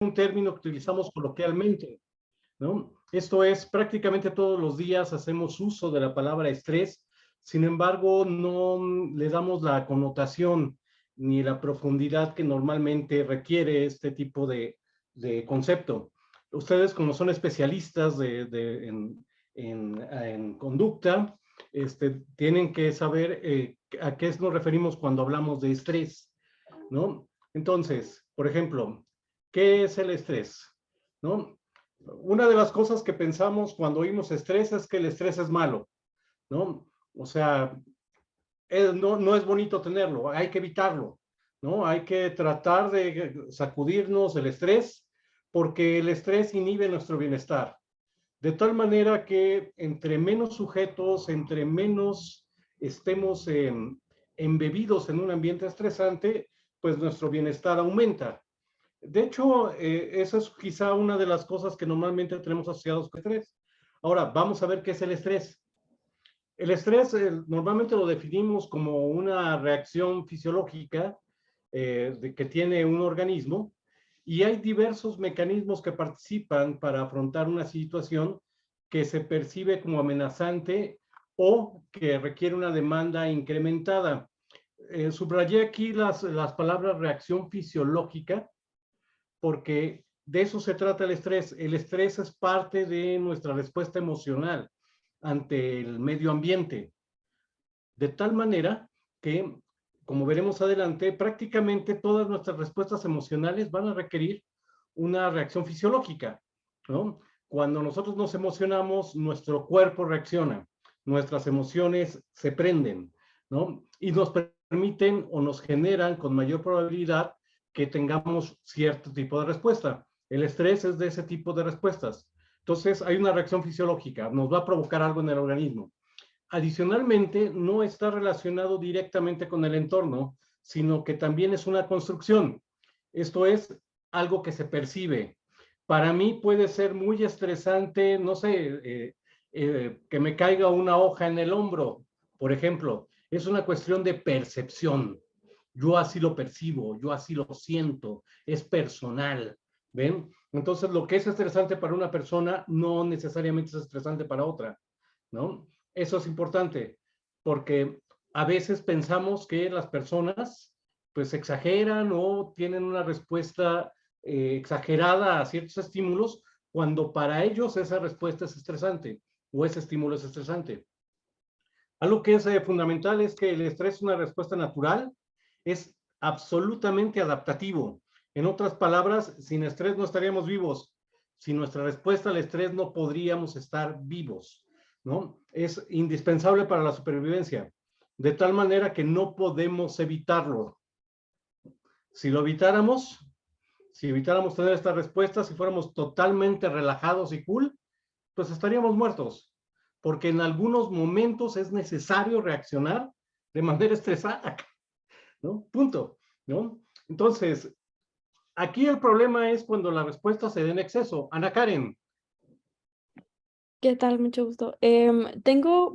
un término que utilizamos coloquialmente, ¿no? Esto es, prácticamente todos los días hacemos uso de la palabra estrés, sin embargo, no le damos la connotación ni la profundidad que normalmente requiere este tipo de concepto. Ustedes, como son especialistas en conducta, tienen que saber a qué nos referimos cuando hablamos de estrés, ¿no? Entonces, por ejemplo, ¿qué es el estrés? ¿No? Una de las cosas que pensamos cuando oímos estrés es que el estrés es malo, ¿no? O sea, no es bonito tenerlo, hay que evitarlo, ¿no? Hay que tratar de sacudirnos el estrés porque el estrés inhibe nuestro bienestar. De tal manera que entre menos sujetos, entre menos estemos embebidos en un ambiente estresante, pues nuestro bienestar aumenta. De hecho, eso es quizá una de las cosas que normalmente tenemos asociados con el estrés. Ahora, vamos a ver qué es el estrés. El estrés normalmente lo definimos como una reacción fisiológica que tiene un organismo y hay diversos mecanismos que participan para afrontar una situación que se percibe como amenazante o que requiere una demanda incrementada. Subrayé aquí las palabras reacción fisiológica porque de eso se trata el estrés. El estrés es parte de nuestra respuesta emocional ante el medio ambiente, de tal manera que, como veremos adelante, prácticamente todas nuestras respuestas emocionales van a requerir una reacción fisiológica, ¿no? Cuando nosotros nos emocionamos, nuestro cuerpo reacciona, nuestras emociones se prenden, ¿no? Y nos permiten o nos generan con mayor probabilidad que tengamos cierto tipo de respuesta. El estrés es de ese tipo de respuestas. Entonces, hay una reacción fisiológica, nos va a provocar algo en el organismo. Adicionalmente, no está relacionado directamente con el entorno, sino que también es una construcción. Esto es algo que se percibe. Para mí puede ser muy estresante, no sé, que me caiga una hoja en el hombro, por ejemplo. Es una cuestión de percepción. Yo así lo percibo, yo así lo siento, es personal. ¿Ven? Entonces, lo que es estresante para una persona no necesariamente es estresante para otra, ¿no? Eso es importante, porque a veces pensamos que las personas pues exageran o tienen una respuesta exagerada a ciertos estímulos, cuando para ellos esa respuesta es estresante o ese estímulo es estresante. Algo que es fundamental es que el estrés es una respuesta natural, es absolutamente adaptativo. En otras palabras, sin estrés no estaríamos vivos. Sin nuestra respuesta al estrés no podríamos estar vivos, ¿no? Es indispensable para la supervivencia, de tal manera que no podemos evitarlo. Si lo evitáramos, si evitáramos tener esta respuesta, si fuéramos totalmente relajados y cool, pues estaríamos muertos, porque en algunos momentos es necesario reaccionar de manera estresada, ¿no? Punto, ¿no? Entonces, aquí el problema es cuando la respuesta se da en exceso. Ana Karen. ¿Qué tal? Mucho gusto. Tengo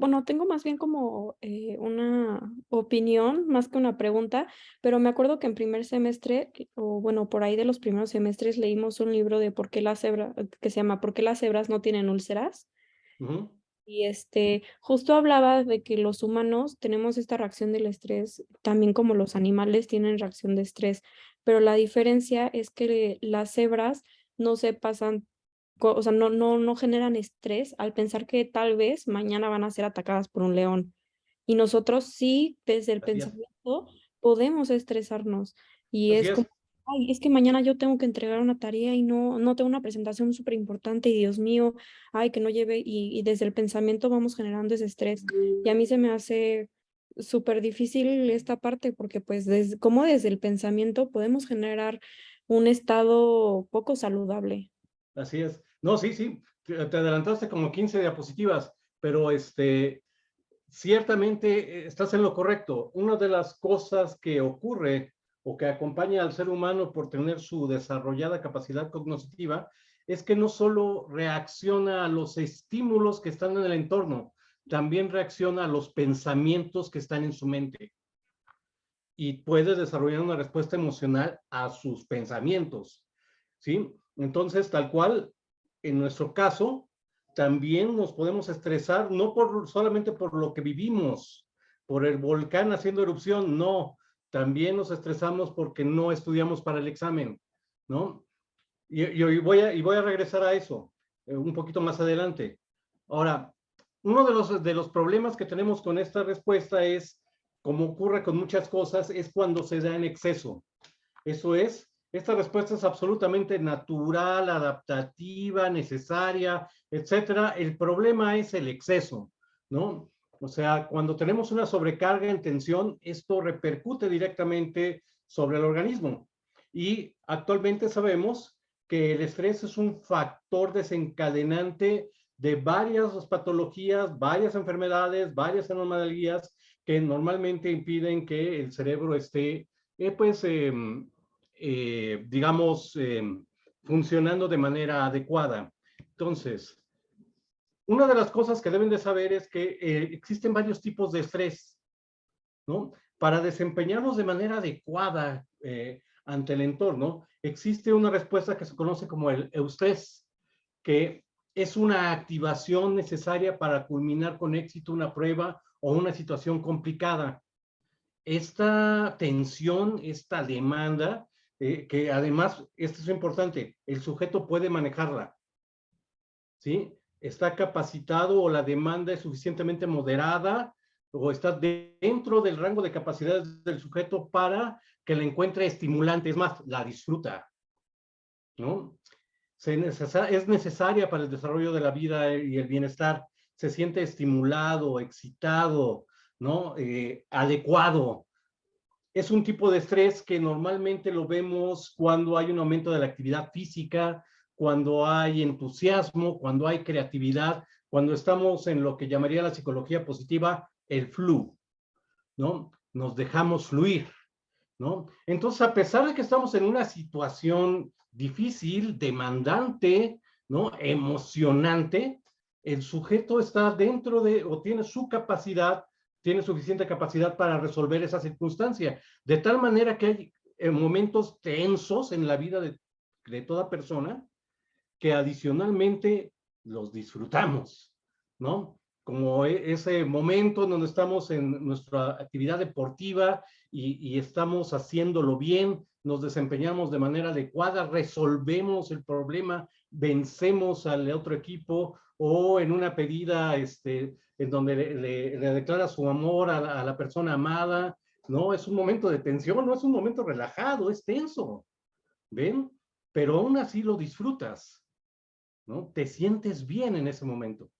más bien como una opinión, más que una pregunta, pero me acuerdo que en primer semestre, o bueno, por ahí de los primeros semestres leímos un libro de por qué las cebras, que se llama ¿Por qué las cebras no tienen úlceras? Y justo hablaba de que los humanos tenemos esta reacción del estrés, también como los animales tienen reacción de estrés, pero la diferencia es que las cebras no se pasan, o sea, no generan estrés al pensar que tal vez mañana van a ser atacadas por un león. Y nosotros sí, desde el Así es, pensamiento, podemos estresarnos. Y así es como, es, ay, es que mañana yo tengo que entregar una tarea y no tengo una presentación súper importante y Dios mío, ay, que no lleve, y desde el pensamiento vamos generando ese estrés. Y a mí se me hace súper difícil esta parte porque pues como desde el pensamiento podemos generar un estado poco saludable. así es. No, sí, sí, te adelantaste como 15 diapositivas, pero ciertamente estás en lo correcto. Una de las cosas que ocurre o que acompaña al ser humano por tener su desarrollada capacidad cognitiva es que no solo reacciona a los estímulos que están en el entorno, también reacciona a los pensamientos que están en su mente y puede desarrollar una respuesta emocional a sus pensamientos. ¿sí? Entonces, tal cual, en nuestro caso, también nos podemos estresar, no solamente por lo que vivimos, por el volcán haciendo erupción, no, también nos estresamos porque no estudiamos para el examen, ¿no? Y voy a regresar a eso un poquito más adelante. Ahora, uno de los problemas que tenemos con esta respuesta es, como ocurre con muchas cosas, es cuando se da en exceso. Eso es, esta respuesta es absolutamente natural, adaptativa, necesaria, etcétera. El problema es el exceso, ¿no? O sea, cuando tenemos una sobrecarga en tensión, esto repercute directamente sobre el organismo. Y actualmente sabemos que el estrés es un factor desencadenante de varias patologías, varias enfermedades, varias anomalías que normalmente impiden que el cerebro esté, digamos, funcionando de manera adecuada. Entonces, una de las cosas que deben de saber es que existen varios tipos de estrés, ¿no? Para desempeñarnos de manera adecuada ante el entorno, existe una respuesta que se conoce como el eustrés, que es una activación necesaria para culminar con éxito una prueba o una situación complicada. Esta tensión, esta demanda, que además, esto es importante, el sujeto puede manejarla, ¿sí? Está capacitado o la demanda es suficientemente moderada o está dentro del rango de capacidades del sujeto para que la encuentre estimulante, es más, la disfruta, ¿no? Es necesaria para el desarrollo de la vida y el bienestar, se siente estimulado, excitado, ¿no? Adecuado. Es un tipo de estrés que normalmente lo vemos cuando hay un aumento de la actividad física, cuando hay entusiasmo, cuando hay creatividad, cuando estamos en lo que llamaría la psicología positiva el flow, ¿no? Nos dejamos fluir, ¿no? Entonces, a pesar de que estamos en una situación difícil, demandante, ¿no? Emocionante, el sujeto está dentro de, o tiene su capacidad, tiene suficiente capacidad para resolver esa circunstancia, de tal manera que hay momentos tensos en la vida de toda persona que adicionalmente los disfrutamos, ¿no? Como ese momento en donde estamos en nuestra actividad deportiva y estamos haciéndolo bien, nos desempeñamos de manera adecuada, resolvemos el problema, vencemos al otro equipo o en una pedida en donde le declara su amor a la persona amada, ¿no? Es un momento de tensión, no es un momento relajado, es tenso, ¿ven? Pero aún así lo disfrutas, ¿no? Te sientes bien en ese momento,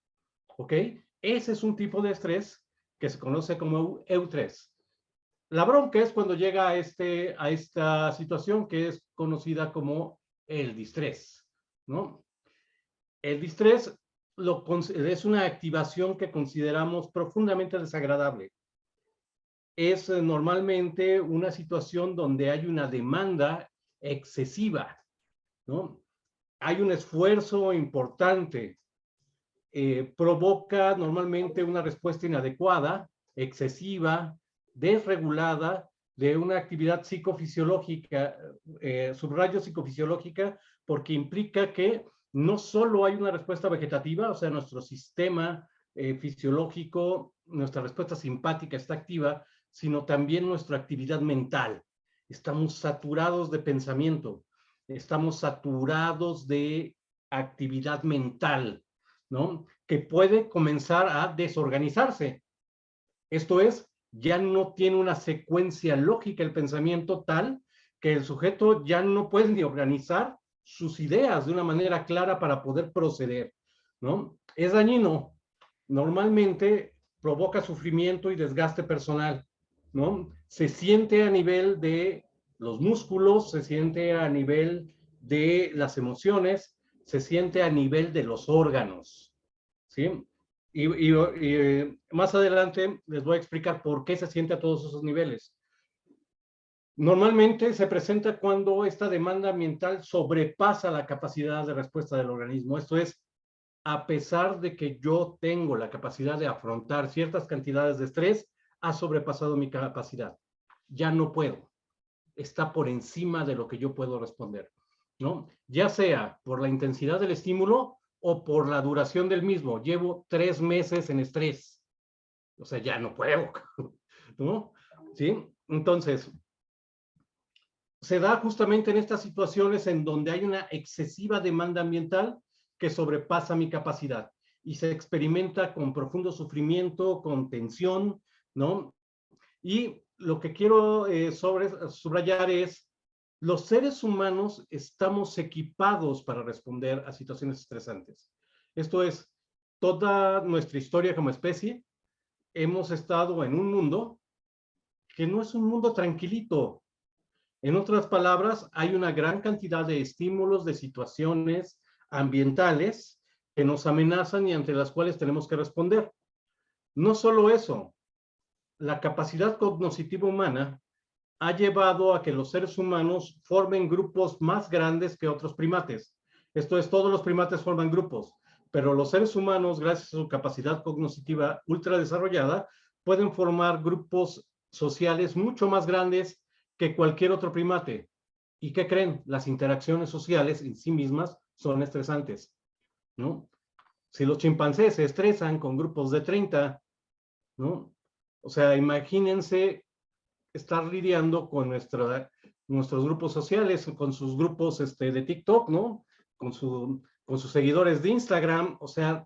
¿ok? Ese es un tipo de estrés que se conoce como eustrés. La bronca es cuando llega a esta situación que es conocida como el distrés, ¿no? El distrés es una activación que consideramos profundamente desagradable. Es normalmente una situación donde hay una demanda excesiva, ¿no? Hay un esfuerzo importante, provoca normalmente una respuesta inadecuada, excesiva, desregulada de una actividad psicofisiológica, subrayo psicofisiológica, porque implica que no solo hay una respuesta vegetativa, o sea, nuestro sistema fisiológico, nuestra respuesta simpática está activa, sino también nuestra actividad mental. Estamos saturados de pensamiento, estamos saturados de actividad mental, ¿no? Que puede comenzar a desorganizarse. Esto es, ya no tiene una secuencia lógica el pensamiento tal que el sujeto ya no puede ni organizar sus ideas de una manera clara para poder proceder, ¿no? Es dañino. Normalmente provoca sufrimiento y desgaste personal, ¿no? Se siente a nivel de los músculos, se siente a nivel de las emociones, se siente a nivel de los órganos, ¿sí? Y más adelante les voy a explicar por qué se siente a todos esos niveles. Normalmente se presenta cuando esta demanda ambiental sobrepasa la capacidad de respuesta del organismo. Esto es, a pesar de que yo tengo la capacidad de afrontar ciertas cantidades de estrés, ha sobrepasado mi capacidad. Ya no puedo. Está por encima de lo que yo puedo responder. ¿no? Ya sea por la intensidad del estímulo o por la duración del mismo. Llevo 3 meses en estrés. O sea, ya no puedo, ¿no? ¿Sí? Entonces, se da justamente en estas situaciones en donde hay una excesiva demanda ambiental que sobrepasa mi capacidad y se experimenta con profundo sufrimiento, con tensión, ¿no? Y lo que quiero subrayar es, los seres humanos estamos equipados para responder a situaciones estresantes. Esto es, toda nuestra historia como especie, hemos estado en un mundo que no es un mundo tranquilito. En otras palabras, hay una gran cantidad de estímulos, de situaciones ambientales que nos amenazan y ante las cuales tenemos que responder. No solo eso, la capacidad cognitiva humana ha llevado a que los seres humanos formen grupos más grandes que otros primates. Esto es, todos los primates forman grupos, pero los seres humanos, gracias a su capacidad cognitiva ultra desarrollada, pueden formar grupos sociales mucho más grandes que cualquier otro primate. ¿Y qué creen? Las interacciones sociales en sí mismas son estresantes, ¿no? Si los chimpancés se estresan con grupos de 30, ¿no? O sea, imagínense estar lidiando con nuestros grupos sociales, con sus grupos de TikTok, ¿no? Con sus seguidores de Instagram, o sea,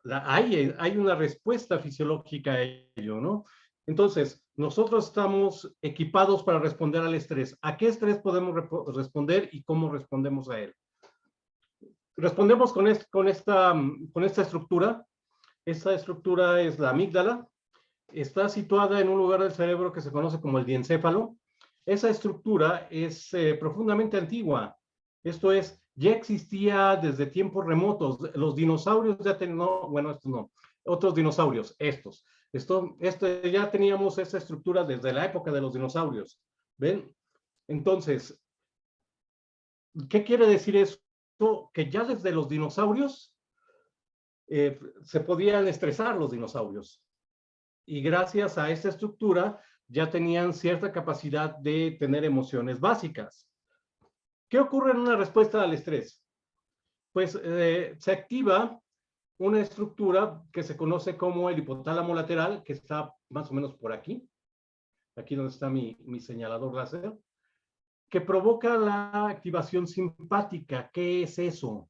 hay una respuesta fisiológica a ello, ¿no? Entonces, nosotros estamos equipados para responder al estrés. ¿A qué estrés podemos responder y cómo respondemos a él? Respondemos con esta estructura. Esta estructura es la amígdala. Está situada en un lugar del cerebro que se conoce como el diencéfalo. Esa estructura es profundamente antigua. Esto es, ya existía desde tiempos remotos. Los dinosaurios ya tenían, no, bueno, estos no, otros dinosaurios, ya teníamos esa estructura desde la época de los dinosaurios. ¿Ven? Entonces, ¿qué quiere decir eso? Que ya desde los dinosaurios se podían estresar los dinosaurios. Y gracias a esta estructura ya tenían cierta capacidad de tener emociones básicas. ¿Qué ocurre en una respuesta al estrés? Pues se activa una estructura que se conoce como el hipotálamo lateral, que está más o menos por aquí donde está mi señalador láser, que provoca la activación simpática. ¿Qué es eso?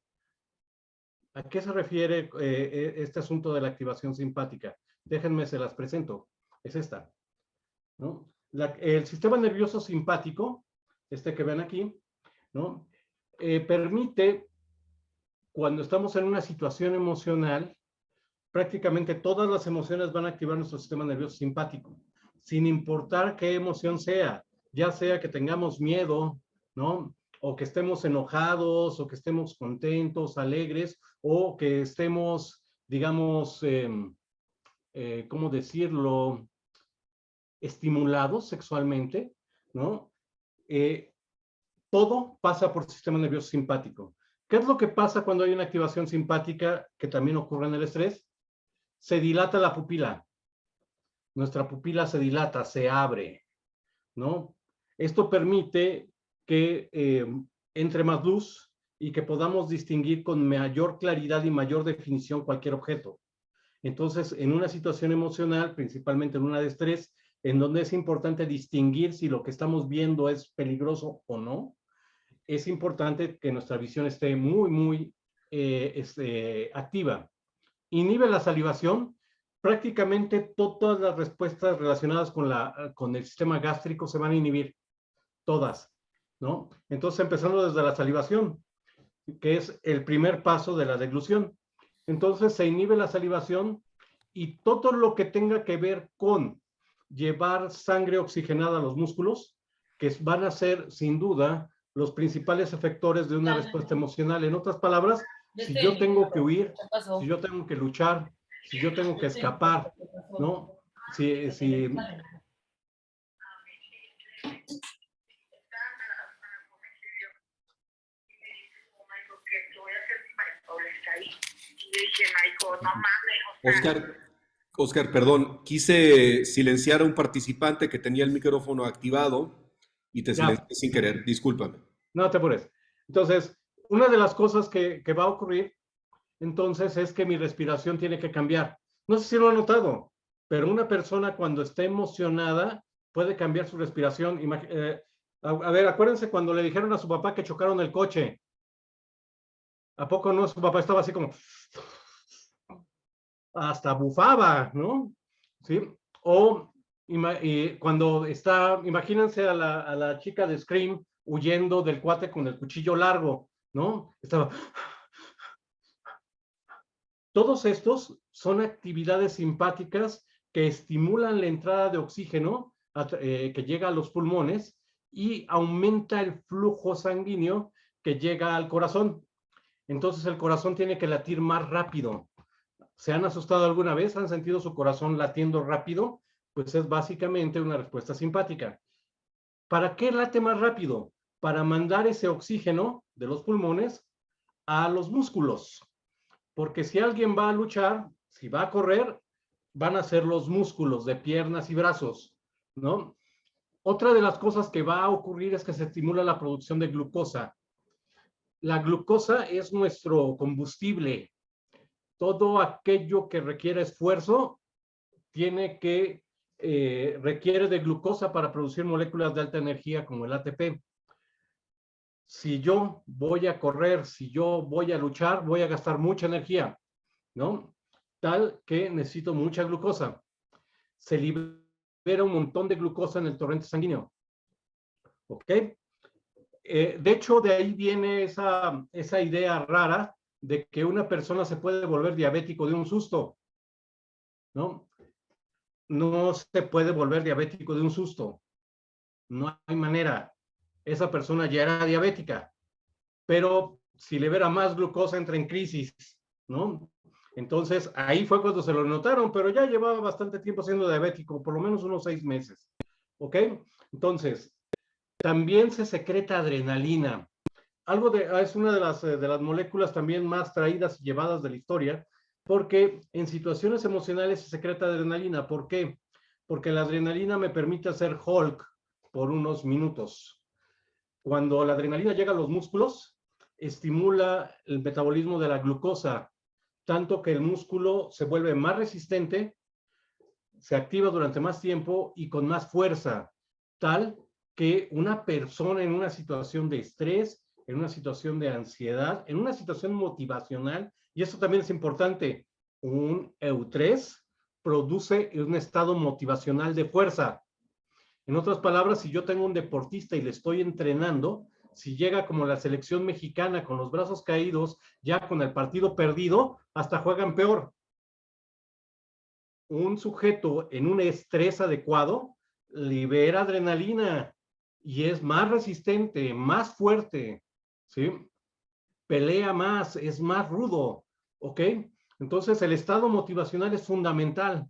¿A qué se refiere este asunto de la activación simpática? Déjenme, se las presento. Es esta, ¿no? El sistema nervioso simpático, que ven aquí, ¿no? Permite, cuando estamos en una situación emocional, prácticamente todas las emociones van a activar nuestro sistema nervioso simpático, sin importar qué emoción sea, ya sea que tengamos miedo, ¿no? O que estemos enojados, o que estemos contentos, alegres, o que estemos, digamos, ¿cómo decirlo? Estimulados sexualmente, ¿no? Todo pasa por el sistema nervioso simpático. ¿Qué es lo que pasa cuando hay una activación simpática que también ocurre en el estrés? Se dilata la pupila. Nuestra pupila se dilata, se abre, ¿no? Esto permite que entre más luz y que podamos distinguir con mayor claridad y mayor definición cualquier objeto. Entonces, en una situación emocional, principalmente en una de estrés, en donde es importante distinguir si lo que estamos viendo es peligroso o no, es importante que nuestra visión esté muy, muy activa. Inhibe la salivación. Prácticamente todas las respuestas relacionadas con el sistema gástrico se van a inhibir, todas, ¿no? Entonces, empezando desde la salivación, que es el primer paso de la deglución. Entonces, se inhibe la salivación y todo lo que tenga que ver con llevar sangre oxigenada a los músculos, que van a ser, sin duda, los principales efectores de una respuesta emocional. En otras palabras, si yo tengo que huir, si yo tengo que luchar, si yo tengo que escapar, ¿no? Si Oscar, perdón, quise silenciar a un participante que tenía el micrófono activado y te silencié sin querer, discúlpame. No te apures. Entonces, una de las cosas que va a ocurrir, entonces, es que mi respiración tiene que cambiar. No sé si lo han notado, pero una persona cuando está emocionada puede cambiar su respiración. A ver, acuérdense cuando le dijeron a su papá que chocaron el coche. ¿A poco no? Su papá estaba así como... hasta bufaba, ¿no? ¿Sí? O cuando está, imagínense a la chica de Scream huyendo del cuate con el cuchillo largo, ¿no? Estaba... Todos estos son actividades simpáticas que estimulan la entrada de oxígeno que llega a los pulmones y aumenta el flujo sanguíneo que llega al corazón. Entonces el corazón tiene que latir más rápido. ¿Se han asustado alguna vez? ¿Han sentido su corazón latiendo rápido? Pues es básicamente una respuesta simpática. ¿Para qué late más rápido? Para mandar ese oxígeno de los pulmones a los músculos. Porque si alguien va a luchar, si va a correr, van a ser los músculos de piernas y brazos, ¿no? Otra de las cosas que va a ocurrir es que se estimula la producción de glucosa. La glucosa es nuestro combustible. Todo aquello que requiere esfuerzo requiere de glucosa para producir moléculas de alta energía como el ATP. Si yo voy a correr, si yo voy a luchar, voy a gastar mucha energía, ¿no? Tal que necesito mucha glucosa. Se libera un montón de glucosa en el torrente sanguíneo. ¿Ok? De hecho, de ahí viene esa idea rara de que una persona se puede volver diabético de un susto, ¿no? No se puede volver diabético de un susto. No hay manera. Esa persona ya era diabética, pero si le vera más glucosa entra en crisis, ¿no? Entonces, ahí fue cuando se lo notaron, pero ya llevaba bastante tiempo siendo diabético, por lo menos unos 6 meses, ¿ok? Entonces, también se secreta adrenalina. Es una de las moléculas también más traídas y llevadas de la historia, porque en situaciones emocionales se secreta adrenalina. ¿Por qué? Porque la adrenalina me permite hacer Hulk por unos minutos. Cuando la adrenalina llega a los músculos, estimula el metabolismo de la glucosa, tanto que el músculo se vuelve más resistente, se activa durante más tiempo y con más fuerza, tal que una persona en una situación de estrés, en una situación de ansiedad, en una situación motivacional, y eso también es importante, un eustrés produce un estado motivacional de fuerza. En otras palabras, si yo tengo un deportista y le estoy entrenando, si llega como la selección mexicana con los brazos caídos, ya con el partido perdido, hasta juegan peor. Un sujeto en un estrés adecuado libera adrenalina y es más resistente, más fuerte, ¿sí? Pelea más, es más rudo, ¿ok? Entonces el estado motivacional es fundamental.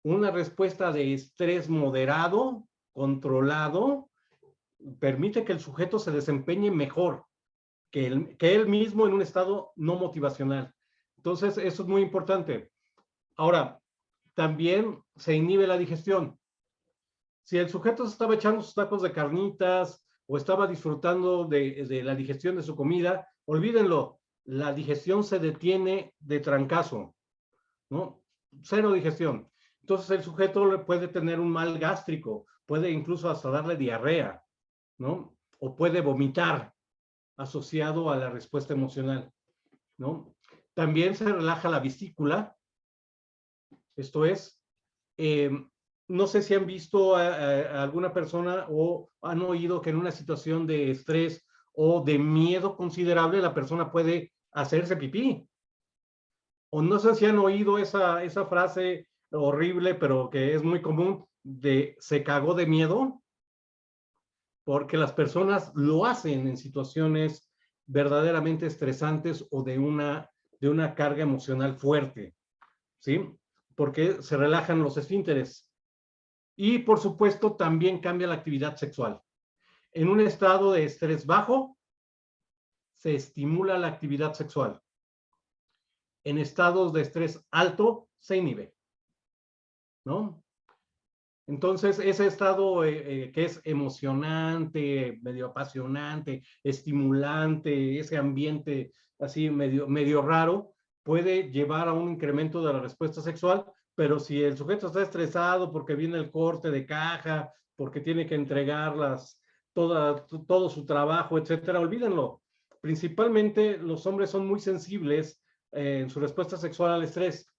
Una respuesta de estrés moderado, controlado, permite que el sujeto se desempeñe mejor que él mismo en un estado no motivacional. Entonces, eso es muy importante. Ahora, también se inhibe la digestión. Si el sujeto se estaba echando sus tacos de carnitas o estaba disfrutando de la digestión de su comida, olvídenlo, la digestión se detiene de trancazo, ¿no? Cero digestión. Entonces el sujeto puede tener un mal gástrico, puede incluso hasta darle diarrea, ¿no? O puede vomitar asociado a la respuesta emocional, ¿no? También se relaja la vesícula, esto es, no sé si han visto a alguna persona o han oído que en una situación de estrés o de miedo considerable la persona puede hacerse pipí. O no sé si han oído esa frase horrible, pero que es muy común, de se cagó de miedo, porque las personas lo hacen en situaciones verdaderamente estresantes o de una carga emocional fuerte, ¿sí? Porque se relajan los esfínteres. Y, por supuesto, también cambia la actividad sexual. En un estado de estrés bajo, se estimula la actividad sexual. En estados de estrés alto, se inhibe, ¿no? Entonces, ese estado que es emocionante, medio apasionante, estimulante, ese ambiente así medio raro, puede llevar a un incremento de la respuesta sexual, pero si el sujeto está estresado porque viene el corte de caja, porque tiene que entregarlas, todo su trabajo, etcétera, olvídenlo. Principalmente los hombres son muy sensibles en su respuesta sexual al estrés.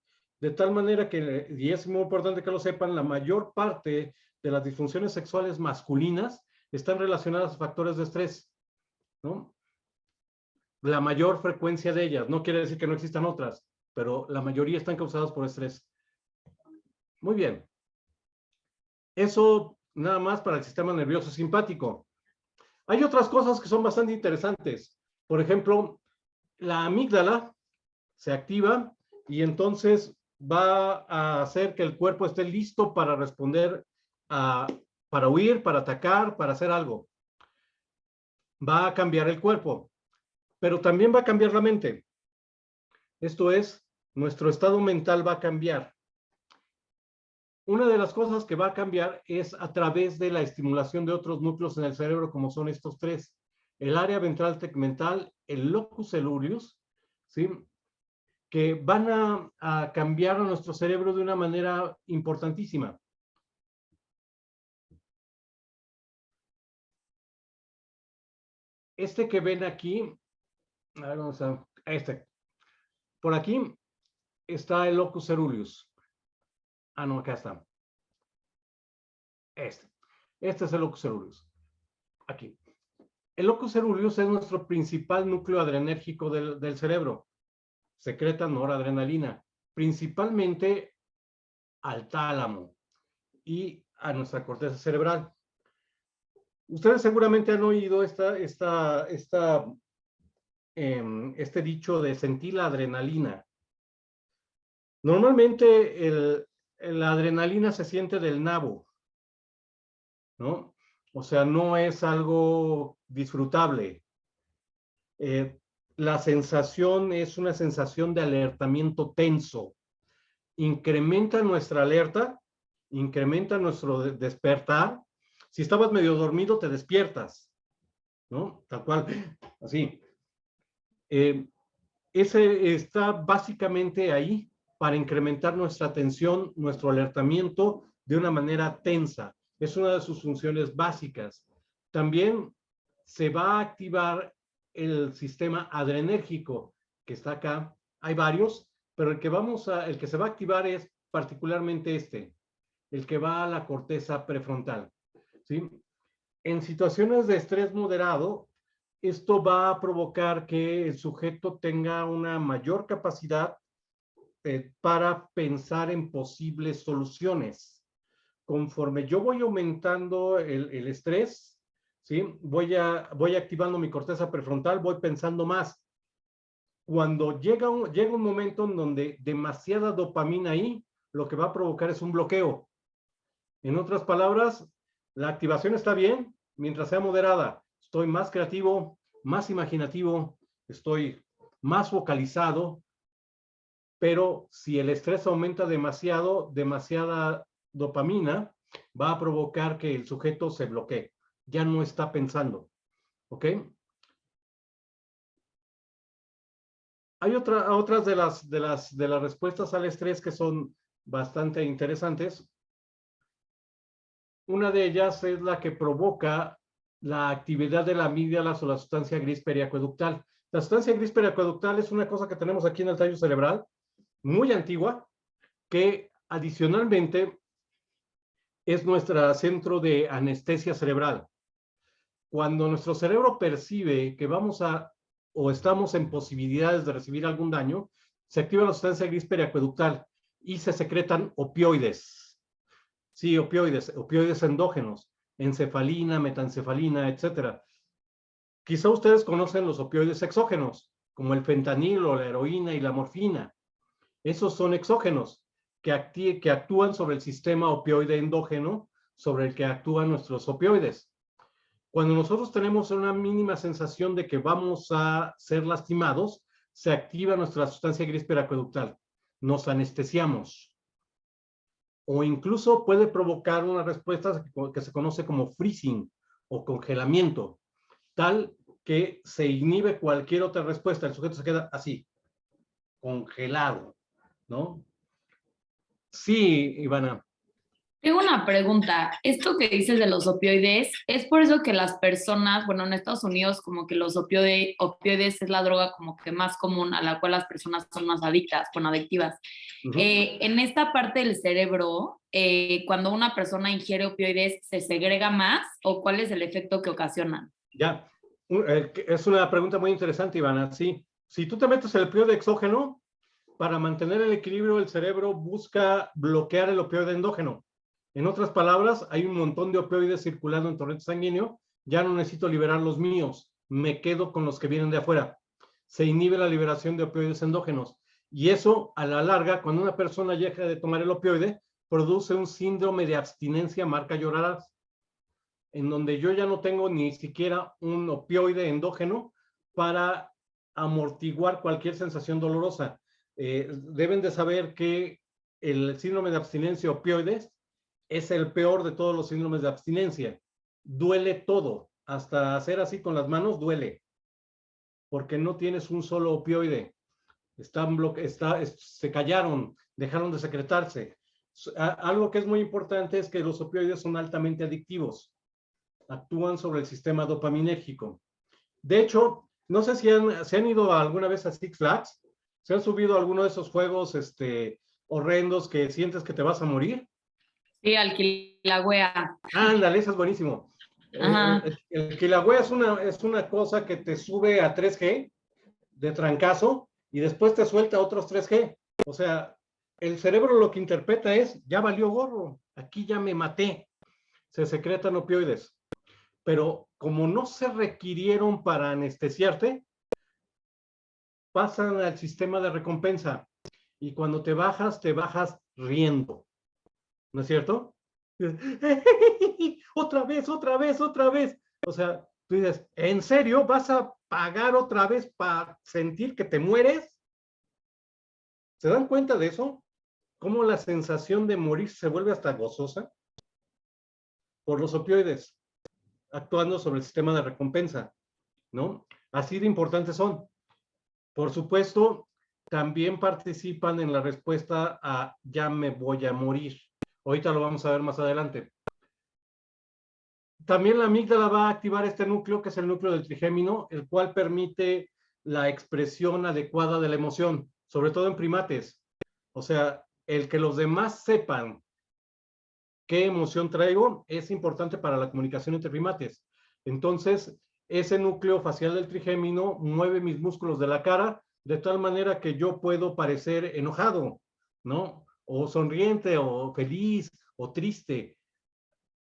De tal manera que, y es muy importante que lo sepan, la mayor parte de las disfunciones sexuales masculinas están relacionadas a factores de estrés, ¿no? La mayor frecuencia de ellas, no quiere decir que no existan otras, pero la mayoría están causadas por estrés. Muy bien. Eso nada más para el sistema nervioso simpático. Hay otras cosas que son bastante interesantes. Por ejemplo, la amígdala se activa y entonces va a hacer que el cuerpo esté listo para responder, para huir, para atacar, para hacer algo. Va a cambiar el cuerpo, pero también va a cambiar la mente. Esto es, nuestro estado mental va a cambiar. Una de las cosas que va a cambiar es a través de la estimulación de otros núcleos en el cerebro, como son estos tres: el área ventral tegmental, el locus coeruleus, ¿sí?, que van a cambiar a nuestro cerebro de una manera importantísima. Este que ven aquí, a ver, vamos a este. Por aquí está el locus coeruleus. Ah, no, acá está. Este es el locus coeruleus. Aquí. El locus coeruleus es nuestro principal núcleo adrenérgico del cerebro. Secreta noradrenalina, principalmente al tálamo y a nuestra corteza cerebral. Ustedes seguramente han oído este dicho de sentir la adrenalina. Normalmente la adrenalina se siente del nabo, ¿no? O sea, no es algo disfrutable. La sensación es una sensación de alertamiento tenso. Incrementa nuestra alerta, incrementa nuestro despertar. Si estabas medio dormido, te despiertas, ¿no? Tal cual, así. Ese está básicamente ahí para incrementar nuestra atención, nuestro alertamiento de una manera tensa. Es una de sus funciones básicas. También se va a activar el sistema adrenérgico que está acá. Hay varios, pero el que se va a activar es particularmente el que va a la corteza prefrontal, ¿sí? En situaciones de estrés moderado, esto va a provocar que el sujeto tenga una mayor capacidad para pensar en posibles soluciones. Conforme yo voy aumentando el estrés, ¿sí?, voy activando mi corteza prefrontal, voy pensando más. Cuando llega un momento en donde demasiada dopamina ahí, lo que va a provocar es un bloqueo. En otras palabras, la activación está bien mientras sea moderada. Estoy más creativo, más imaginativo, estoy más focalizado, pero si el estrés aumenta demasiada dopamina, va a provocar que el sujeto se bloquee. Ya no está pensando, ¿ok? Hay otras de las respuestas al estrés que son bastante interesantes. Una de ellas es la que provoca la actividad de la amígdala o la sustancia gris periacueductal. La sustancia gris periacueductal es una cosa que tenemos aquí en el tallo cerebral, muy antigua, que adicionalmente es nuestro centro de anestesia cerebral. Cuando nuestro cerebro percibe que o estamos en posibilidades de recibir algún daño, se activa la sustancia gris periacueductal y se secretan opioides. Sí, opioides endógenos, encefalina, metancefalina, etcétera. Quizá ustedes conocen los opioides exógenos, como el fentanilo, la heroína y la morfina. Esos son exógenos que actúan sobre el sistema opioide endógeno sobre el que actúan nuestros opioides. Cuando nosotros tenemos una mínima sensación de que vamos a ser lastimados, se activa nuestra sustancia gris periacueductal. Nos anestesiamos. o incluso puede provocar una respuesta que se conoce como freezing o congelamiento, tal que se inhibe cualquier otra respuesta. El sujeto se queda así, congelado, ¿no? Sí, Ivana. Tengo una pregunta. Esto que dices de los opioides, ¿es por eso que las personas, bueno, en Estados Unidos como que los opioides es la droga como que más común a la cual las personas son más adictas, bueno, adictivas? En esta parte del cerebro, cuando una persona ingiere opioides, ¿se segrega más o cuál es el efecto que ocasionan? Ya, es una pregunta muy interesante, Ivana. Sí, si tú te metes el opioide exógeno, para mantener el equilibrio, el cerebro busca bloquear el opioide endógeno. En otras palabras, hay un montón de opioides circulando en torrente sanguíneo, ya no necesito liberar los míos, me quedo con los que vienen de afuera. Se inhibe la liberación de opioides endógenos. Y eso, a la larga, cuando una persona deja de tomar el opioide, produce un síndrome de abstinencia marca llorarás, en donde yo ya no tengo ni siquiera un opioide endógeno para amortiguar cualquier sensación dolorosa. Deben de saber que el síndrome de abstinencia opioides es el peor de todos los síndromes de abstinencia. Duele todo, hasta hacer así con las manos duele, porque no tienes un solo opioide. Se callaron, dejaron de secretarse. Algo que es muy importante es que los opioides son altamente adictivos. Actúan sobre el sistema dopaminérgico. De hecho, no sé si se han ido alguna vez a Six Flags, se han subido a alguno de esos juegos horrendos que sientes que te vas a morir. Sí, al Kilauea. Ándale, eso es buenísimo. El Kilauea es una cosa que te sube a 3G de trancazo y después te suelta otros 3G. O sea, el cerebro lo que interpreta es, ya valió gorro, aquí ya me maté. Se secretan opioides. Pero como no se requirieron para anestesiarte, pasan al sistema de recompensa. Y cuando te bajas riendo. ¿No es cierto? Otra vez, otra vez, otra vez. O sea, tú dices, ¿en serio vas a pagar otra vez para sentir que te mueres? ¿Se dan cuenta de eso? ¿Cómo la sensación de morir se vuelve hasta gozosa? Por los opioides, actuando sobre el sistema de recompensa, ¿no? Así de importantes son. Por supuesto, también participan en la respuesta a ya me voy a morir. Ahorita lo vamos a ver más adelante. También la amígdala va a activar este núcleo, que es el núcleo del trigémino, el cual permite la expresión adecuada de la emoción, sobre todo en primates. O sea, el que los demás sepan qué emoción traigo es importante para la comunicación entre primates. Entonces, ese núcleo facial del trigémino mueve mis músculos de la cara de tal manera que yo puedo parecer enojado, ¿no? O sonriente, o feliz, o triste.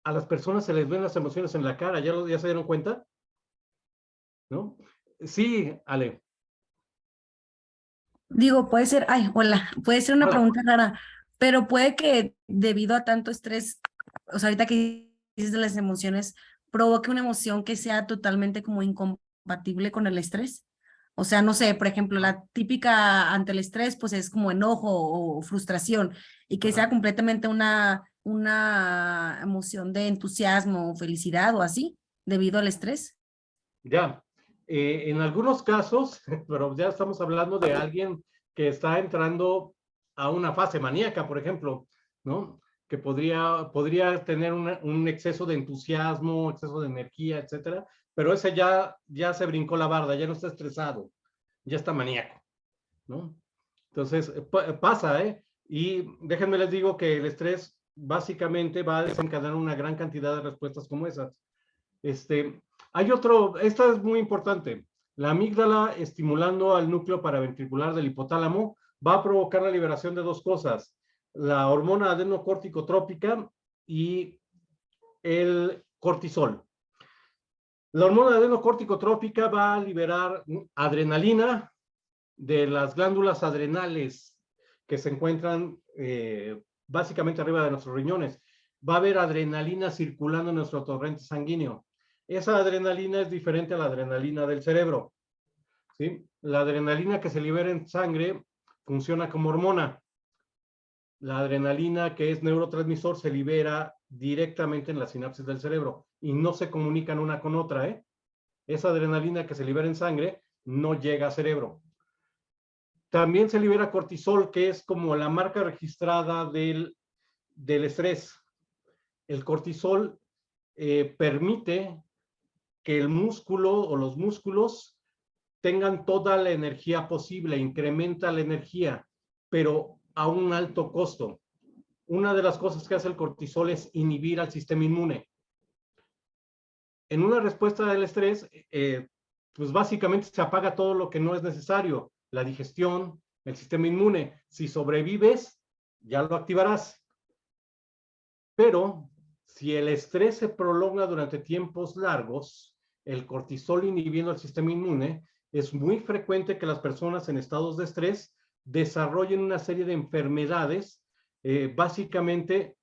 A las personas se les ven las emociones en la cara, ¿ya se dieron cuenta? ¿No? Sí, Ale. Digo, puede ser, ay, hola, puede ser una pregunta rara, pero puede que debido a tanto estrés, o sea, ahorita que dices de las emociones, provoque una emoción que sea totalmente como incompatible con el estrés. O sea, no sé, por ejemplo, la típica ante el estrés, pues es como enojo o frustración, y que sea completamente una emoción de entusiasmo o felicidad o así, debido al estrés. Ya, en algunos casos, pero ya estamos hablando de alguien que está entrando a una fase maníaca, por ejemplo, ¿no? Que podría tener un exceso de entusiasmo, exceso de energía, etcétera, pero ese ya se brincó la barda, ya no está estresado, ya está maníaco, ¿no? Entonces, pasa, ¿eh? Y déjenme les digo que el estrés básicamente va a desencadenar una gran cantidad de respuestas como esas. Hay otro, esta es muy importante. La amígdala, estimulando al núcleo paraventricular del hipotálamo, va a provocar la liberación de dos cosas: la hormona adenocorticotrópica y el cortisol. La hormona adenocorticotrópica va a liberar adrenalina de las glándulas adrenales que se encuentran básicamente arriba de nuestros riñones. Va a haber adrenalina circulando en nuestro torrente sanguíneo. Esa adrenalina es diferente a la adrenalina del cerebro, ¿sí? La adrenalina que se libera en sangre funciona como hormona. La adrenalina, que es neurotransmisor, se libera directamente en la sinapsis del cerebro y no se comunican una con otra, ¿eh? Esa adrenalina que se libera en sangre no llega al cerebro. También se libera cortisol, que es como la marca registrada del estrés. El cortisol permite que el músculo o los músculos tengan toda la energía posible, incrementa la energía, pero a un alto costo. Una de las cosas que hace el cortisol es inhibir al sistema inmune. En una respuesta del estrés, pues básicamente se apaga todo lo que no es necesario, la digestión, el sistema inmune. Si sobrevives, ya lo activarás. Pero si el estrés se prolonga durante tiempos largos, el cortisol inhibiendo el sistema inmune, es muy frecuente que las personas en estados de estrés desarrollen una serie de enfermedades, básicamente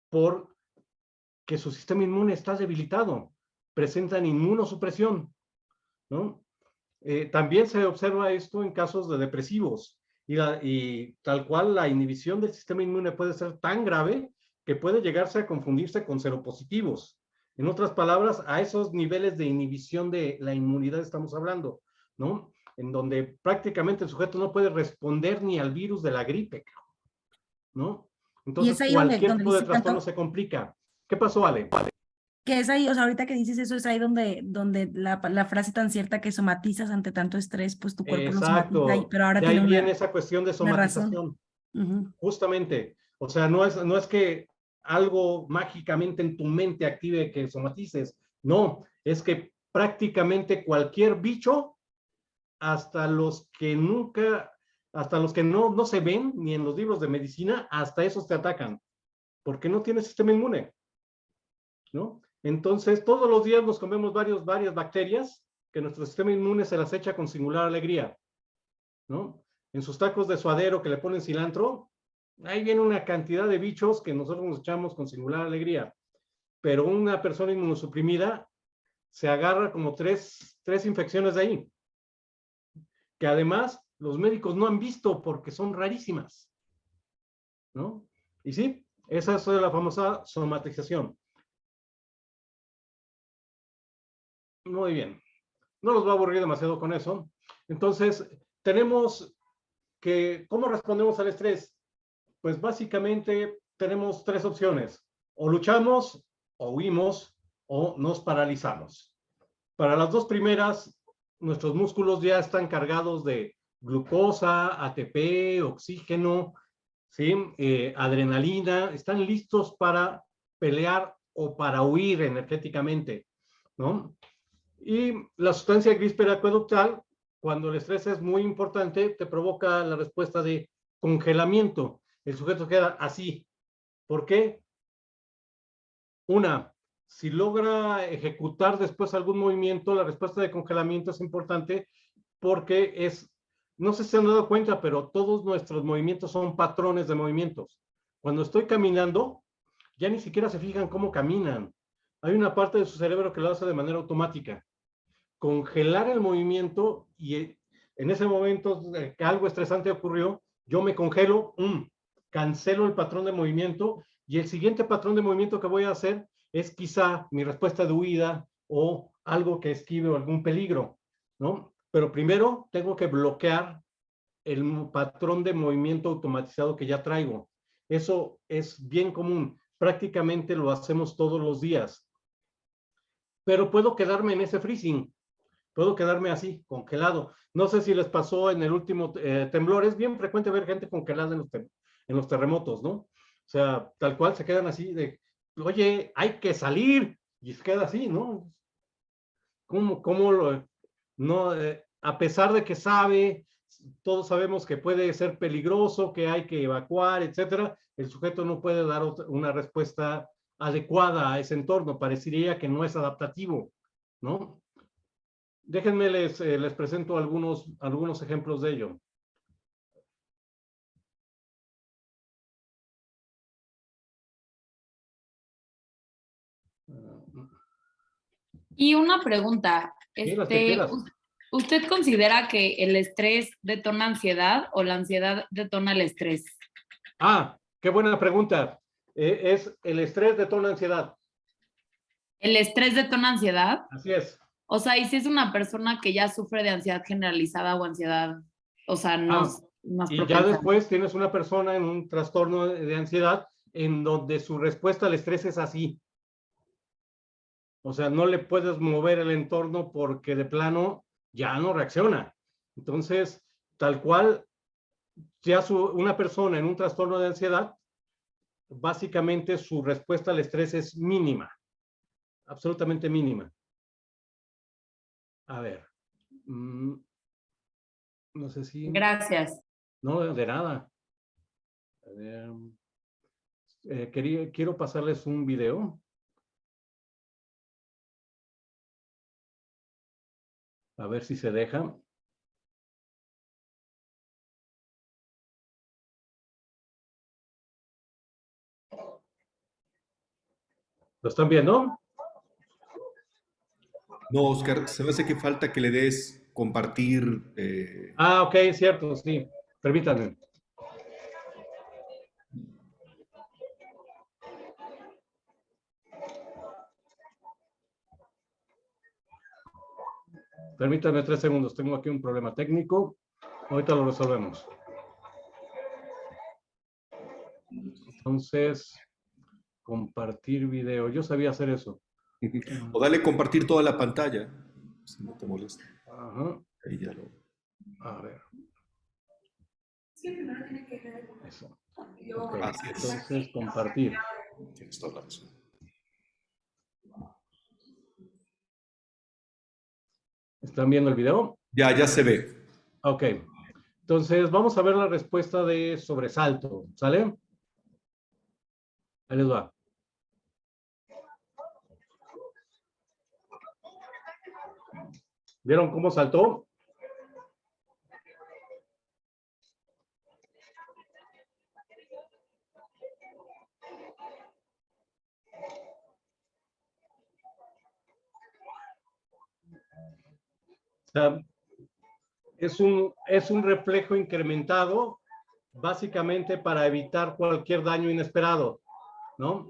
porque su sistema inmune está debilitado, presentan inmunosupresión, ¿no? También se observa esto en casos de depresivos y tal cual la inhibición del sistema inmune puede ser tan grave que puede llegarse a confundirse con seropositivos. En otras palabras, a esos niveles de inhibición de la inmunidad estamos hablando, ¿no? En donde prácticamente el sujeto no puede responder ni al virus de la gripe, ¿no? Y Entonces, es ahí cualquier donde tipo de dice trastorno tanto, se complica. ¿Qué pasó, Ale? que es ahí, o sea, ahorita que dices eso, es ahí donde la frase tan cierta que somatizas ante tanto estrés, pues tu cuerpo lo somatiza, Exacto. pero ahora De ahí tiene viene esa cuestión de una razón. somatización. Ujú. Justamente. O sea, no es que algo mágicamente en tu mente active que somatices. No, es que prácticamente cualquier bicho, hasta los que nunca, hasta los que no se ven ni en los libros de medicina, hasta esos te atacan, porque no tienes sistema inmune, ¿no? Entonces, todos los días nos comemos varias bacterias que nuestro sistema inmune se las echa con singular alegría, ¿no? En sus tacos de suadero que le ponen cilantro, ahí viene una cantidad de bichos que nosotros nos echamos con singular alegría. Pero una persona inmunosuprimida se agarra como tres infecciones de ahí, que además los médicos no han visto porque son rarísimas, ¿no? Y sí, esa es la famosa somatización. Muy bien. No los voy a aburrir demasiado con eso. Entonces, tenemos que, ¿cómo respondemos al estrés? Pues básicamente tenemos tres opciones. O luchamos, o huimos, o nos paralizamos. Para las dos primeras, nuestros músculos ya están cargados de glucosa, ATP, oxígeno, ¿sí? Adrenalina, están listos para pelear o para huir energéticamente, ¿no? Y la sustancia gris periacueductal, cuando el estrés es muy importante, te provoca la respuesta de congelamiento. El sujeto queda así. ¿Por qué? Una, si logra ejecutar después algún movimiento, la respuesta de congelamiento es importante porque no sé si se han dado cuenta, pero todos nuestros movimientos son patrones de movimientos. Cuando estoy caminando, ya ni siquiera se fijan cómo caminan. Hay una parte de su cerebro que lo hace de manera automática. Congelar el movimiento y en ese momento que algo estresante ocurrió, yo me congelo, cancelo el patrón de movimiento y el siguiente patrón de movimiento que voy a hacer es quizá mi respuesta de huida o algo que esquive o algún peligro, ¿no? Pero primero tengo que bloquear el patrón de movimiento automatizado que ya traigo. Eso es bien común, prácticamente lo hacemos todos los días. Pero puedo quedarme en ese freezing, puedo quedarme así, congelado. No sé si les pasó en el último temblor, es bien frecuente ver gente congelada en los terremotos, ¿no? O sea, tal cual se quedan así de, oye, hay que salir, y se queda así, ¿no? ¿Cómo no, a pesar de que todos sabemos que puede ser peligroso, que hay que evacuar, etcétera, el sujeto no puede dar una respuesta adecuada a ese entorno, parecería que no es adaptativo, ¿no? Déjenme les presento algunos ejemplos de ello. Y una pregunta, Sí, las que quieras. ¿usted considera que el estrés detona ansiedad o la ansiedad detona el estrés? Qué buena pregunta. Es el estrés detona ansiedad. ¿El estrés detona ansiedad? Así es. O sea, y si es una persona que ya sufre de ansiedad generalizada o ansiedad, o sea, no más Y ya propensa. después tienes una persona en un trastorno de ansiedad en donde su respuesta al estrés es así. O sea, no le puedes mover el entorno porque de plano ya no reacciona. Entonces, tal cual, ya una persona en un trastorno de ansiedad, básicamente su respuesta al estrés es mínima, absolutamente mínima. A ver, no sé si... Gracias. No, de nada. A ver, quiero pasarles un video. A ver si se deja. ¿Lo están viendo? No, Oscar, se me hace que falta que le des compartir. Ah, ok, cierto, sí. Permítanme. Permítanme 3 segundos. Tengo aquí un problema técnico. Ahorita lo resolvemos. Entonces, compartir video. Yo sabía hacer eso. O dale compartir toda la pantalla, si no te molesta. Ajá. Ahí ya lo... A ver. Eso. Ok, Okay. así es. Entonces, compartir. Tienes toda la razón. ¿Están viendo el video? Ya se ve. Ok. Entonces, vamos a ver la respuesta de sobresalto. ¿Sale? Ahí les va. ¿Vieron cómo saltó? O sea, es un reflejo incrementado básicamente para evitar cualquier daño inesperado, ¿no?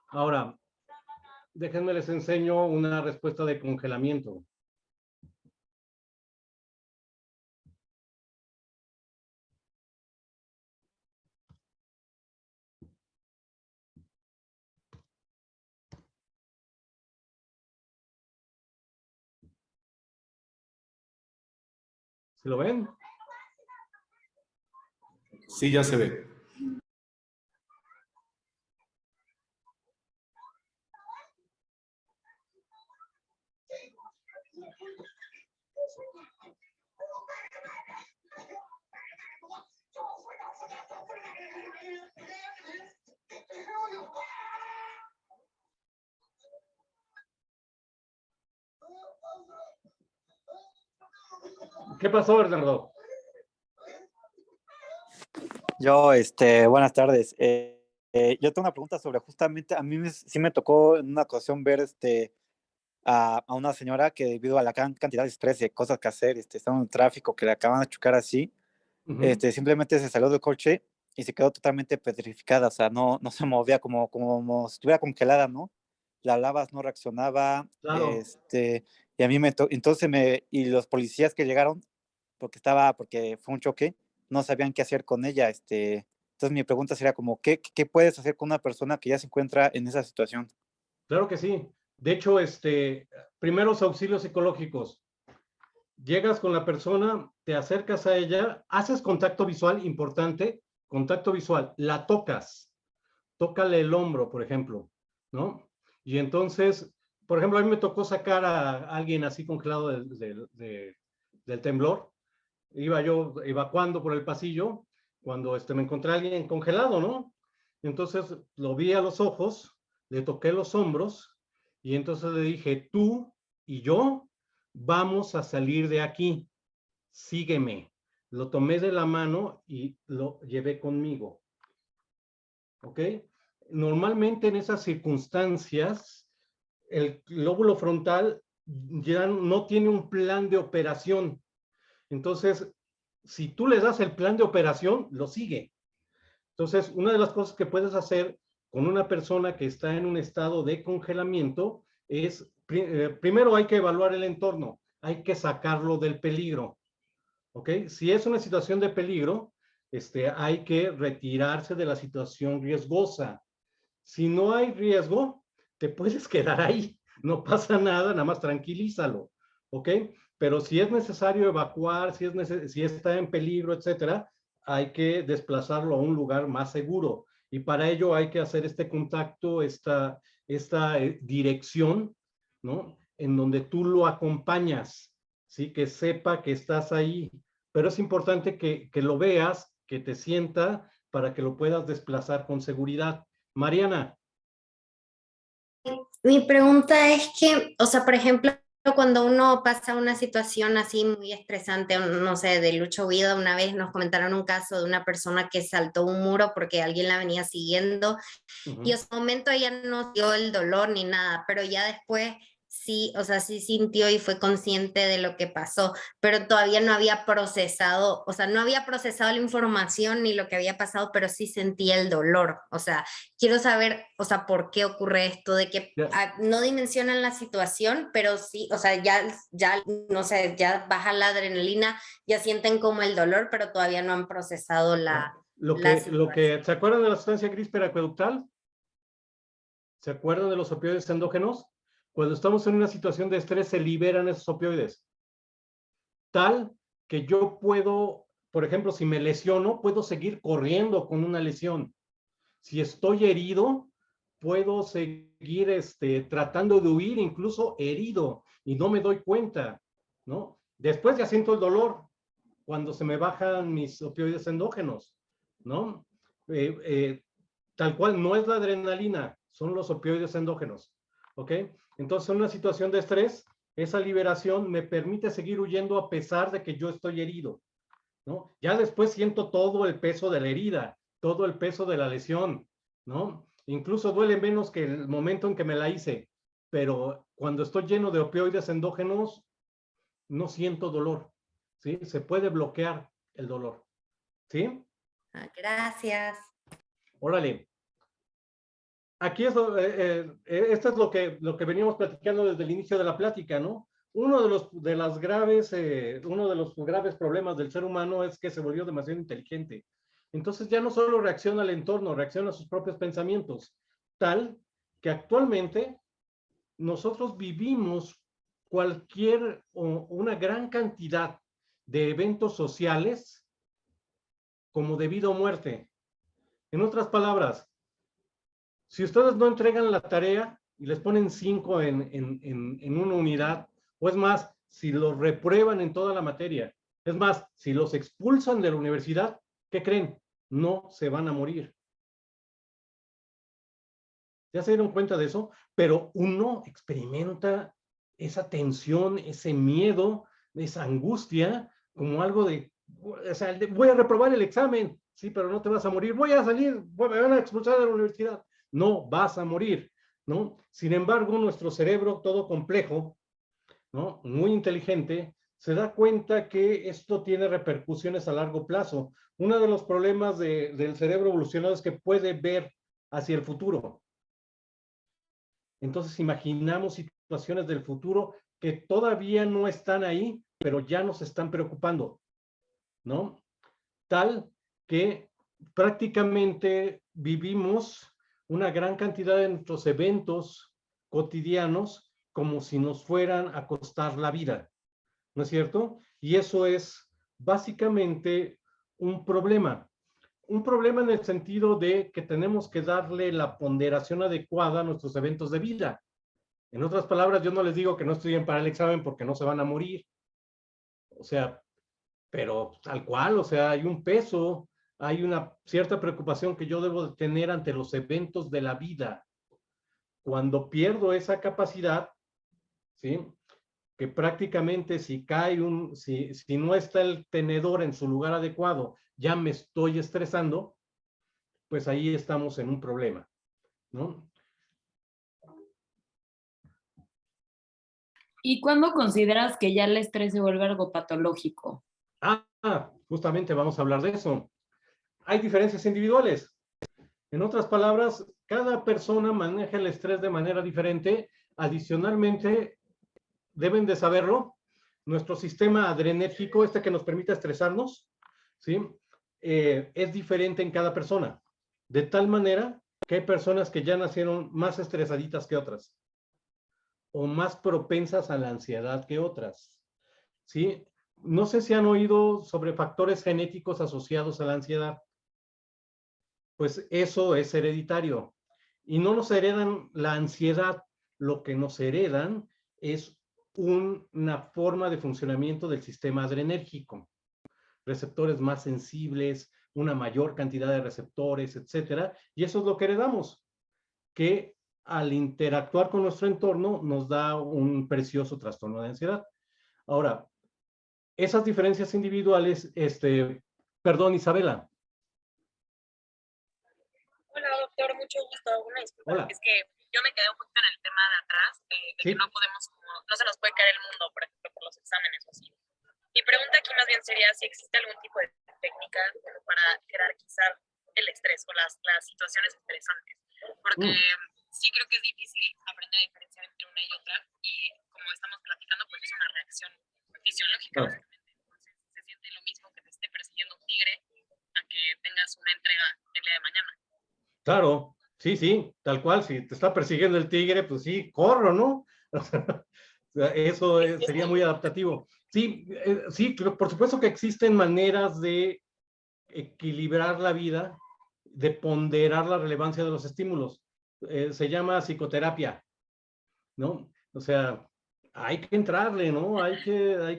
Ahora, déjenme les enseño una respuesta de congelamiento. ¿Se lo ven? Sí, ya se ve. ¿Qué pasó, Bernardo? Buenas tardes. Yo tengo una pregunta sobre justamente, a mí sí me tocó en una ocasión ver a una señora que debido a la gran cantidad de estrés y cosas que hacer, estaba en un tráfico que le acaban de chocar así, simplemente se salió del coche y se quedó totalmente petrificada, o sea, no se movía como si estuviera congelada, ¿no? La lavas no reaccionaba, Claro. y a mí y los policías que llegaron, porque fue un choque, no sabían qué hacer con ella, entonces mi pregunta sería como, ¿qué puedes hacer con una persona que ya se encuentra en esa situación? Claro que sí. De hecho, primeros auxilios psicológicos. Llegas con la persona, te acercas a ella, haces contacto visual, importante, contacto visual, la tocas, tócale el hombro, por ejemplo, ¿no? Y entonces, por ejemplo, a mí me tocó sacar a alguien así congelado del temblor. Iba yo evacuando por el pasillo cuando me encontré a alguien congelado, ¿no? Entonces lo vi a los ojos, le toqué los hombros y entonces le dije, tú y yo vamos a salir de aquí, sígueme. Lo tomé de la mano y lo llevé conmigo. ¿Ok? Normalmente en esas circunstancias, el lóbulo frontal ya no tiene un plan de operación. Entonces, si tú le das el plan de operación, lo sigue. Entonces, una de las cosas que puedes hacer con una persona que está en un estado de congelamiento es, primero hay que evaluar el entorno, hay que sacarlo del peligro, ¿ok? Si es una situación de peligro, hay que retirarse de la situación riesgosa. Si no hay riesgo, te puedes quedar ahí, no pasa nada, nada más tranquilízalo, ¿ok? Pero si es necesario evacuar, si está en peligro, etcétera, hay que desplazarlo a un lugar más seguro. Y para ello hay que hacer este contacto, esta dirección, ¿no? En donde tú lo acompañas, ¿sí? Que sepa que estás ahí. Pero es importante que lo veas, que te sienta, para que lo puedas desplazar con seguridad. Mariana. Mi pregunta es que, o sea, por ejemplo, cuando uno pasa una situación así muy estresante, no sé, de lucha o huida, una vez nos comentaron un caso de una persona que saltó un muro porque alguien la venía siguiendo y en ese momento ella no dio el dolor ni nada, pero ya después sí, o sea, sí sintió y fue consciente de lo que pasó, pero todavía no había procesado, o sea, no había procesado la información ni lo que había pasado, pero sí sentía el dolor. O sea, quiero saber, o sea, por qué ocurre esto, de que no dimensionan la situación, pero sí, o sea, ya, no sé, ya baja la adrenalina, ya sienten como el dolor, pero todavía no han procesado la situación. ¿Se acuerdan de la sustancia gris peracueductal? ¿Se acuerdan de los opioides endógenos? Cuando estamos en una situación de estrés, se liberan esos opioides. Tal que yo puedo, por ejemplo, si me lesiono, puedo seguir corriendo con una lesión. Si estoy herido, puedo seguir tratando de huir, incluso herido, y no me doy cuenta, ¿no? Después ya siento el dolor cuando se me bajan mis opioides endógenos, ¿no? Tal cual, no es la adrenalina, son los opioides endógenos, ¿ok? Entonces, en una situación de estrés, esa liberación me permite seguir huyendo a pesar de que yo estoy herido, ¿no? Ya después siento todo el peso de la herida, todo el peso de la lesión, ¿no? Incluso duele menos que el momento en que me la hice, pero cuando estoy lleno de opioides endógenos, no siento dolor, ¿sí? Se puede bloquear el dolor, ¿sí? Gracias. Órale. Aquí es, esto es lo que veníamos platicando desde el inicio de la plática, ¿no? Uno de los graves problemas del ser humano es que se volvió demasiado inteligente. Entonces ya no solo reacciona al entorno, reacciona a sus propios pensamientos, tal que actualmente nosotros vivimos una gran cantidad de eventos sociales como de vida o muerte. En otras palabras, si ustedes no entregan la tarea y les ponen 5 en una unidad, o es más, si los reprueban en toda la materia, es más, si los expulsan de la universidad, ¿qué creen? No se van a morir. ¿Ya se dieron cuenta de eso? Pero uno experimenta esa tensión, ese miedo, esa angustia, como algo de, o sea, voy a reprobar el examen, sí, pero no te vas a morir, voy a salir, me van a expulsar de la universidad. No vas a morir, ¿no? Sin embargo, nuestro cerebro, todo complejo, ¿no? Muy inteligente, se da cuenta que esto tiene repercusiones a largo plazo. Uno de los problemas del cerebro evolucionado es que puede ver hacia el futuro. Entonces imaginamos situaciones del futuro que todavía no están ahí, pero ya nos están preocupando, ¿no? Tal que prácticamente vivimos una gran cantidad de nuestros eventos cotidianos como si nos fueran a costar la vida, ¿no es cierto? Y eso es básicamente un problema en el sentido de que tenemos que darle la ponderación adecuada a nuestros eventos de vida. En otras palabras, yo no les digo que no estudien para el examen porque no se van a morir. O sea, pero tal cual, o sea, hay un peso, hay una cierta preocupación que yo debo de tener ante los eventos de la vida. Cuando pierdo esa capacidad, ¿sí? Que prácticamente si no está el tenedor en su lugar adecuado, ya me estoy estresando, pues ahí estamos en un problema, ¿no? ¿Y cuándo consideras que ya el estrés se vuelve algo patológico? Justamente vamos a hablar de eso. hay diferencias individuales. En otras palabras, cada persona maneja el estrés de manera diferente. Adicionalmente, deben de saberlo, nuestro sistema adrenérgico, este que nos permite estresarnos, ¿sí? Es diferente en cada persona. De tal manera que hay personas que ya nacieron más estresaditas que otras, o más propensas a la ansiedad que otras, ¿sí? No sé si han oído sobre factores genéticos asociados a la ansiedad. Pues eso es hereditario. Y no nos heredan la ansiedad, lo que nos heredan es una forma de funcionamiento del sistema adrenérgico. Receptores más sensibles, una mayor cantidad de receptores, etcétera. Y eso es lo que heredamos, que al interactuar con nuestro entorno nos da un precioso trastorno de ansiedad. Ahora, esas diferencias individuales, perdón, Isabela. Hola, doctor, mucho gusto. Una disculpa. Hola. Es que yo me quedé un poquito en el tema de atrás, de Sí. que no podemos, no se nos puede caer el mundo, por ejemplo, por los exámenes o así. Mi pregunta aquí más bien sería si existe algún tipo de técnica como para jerarquizar el estrés o las situaciones estresantes. Porque sí creo que es difícil aprender a diferenciar entre una y otra, y como estamos platicando, pues es una reacción fisiológica, Claro. básicamente. Entonces, se siente lo mismo que te esté persiguiendo un tigre a que tengas una entrega el día de mañana. Claro, sí, sí, tal cual. Si te está persiguiendo el tigre, pues sí, corro, ¿no? O sea, eso sería muy adaptativo. Sí, sí, por supuesto que existen maneras de equilibrar la vida, de ponderar la relevancia de los estímulos. Se llama psicoterapia, ¿no? O sea, hay que entrarle, ¿no? Hay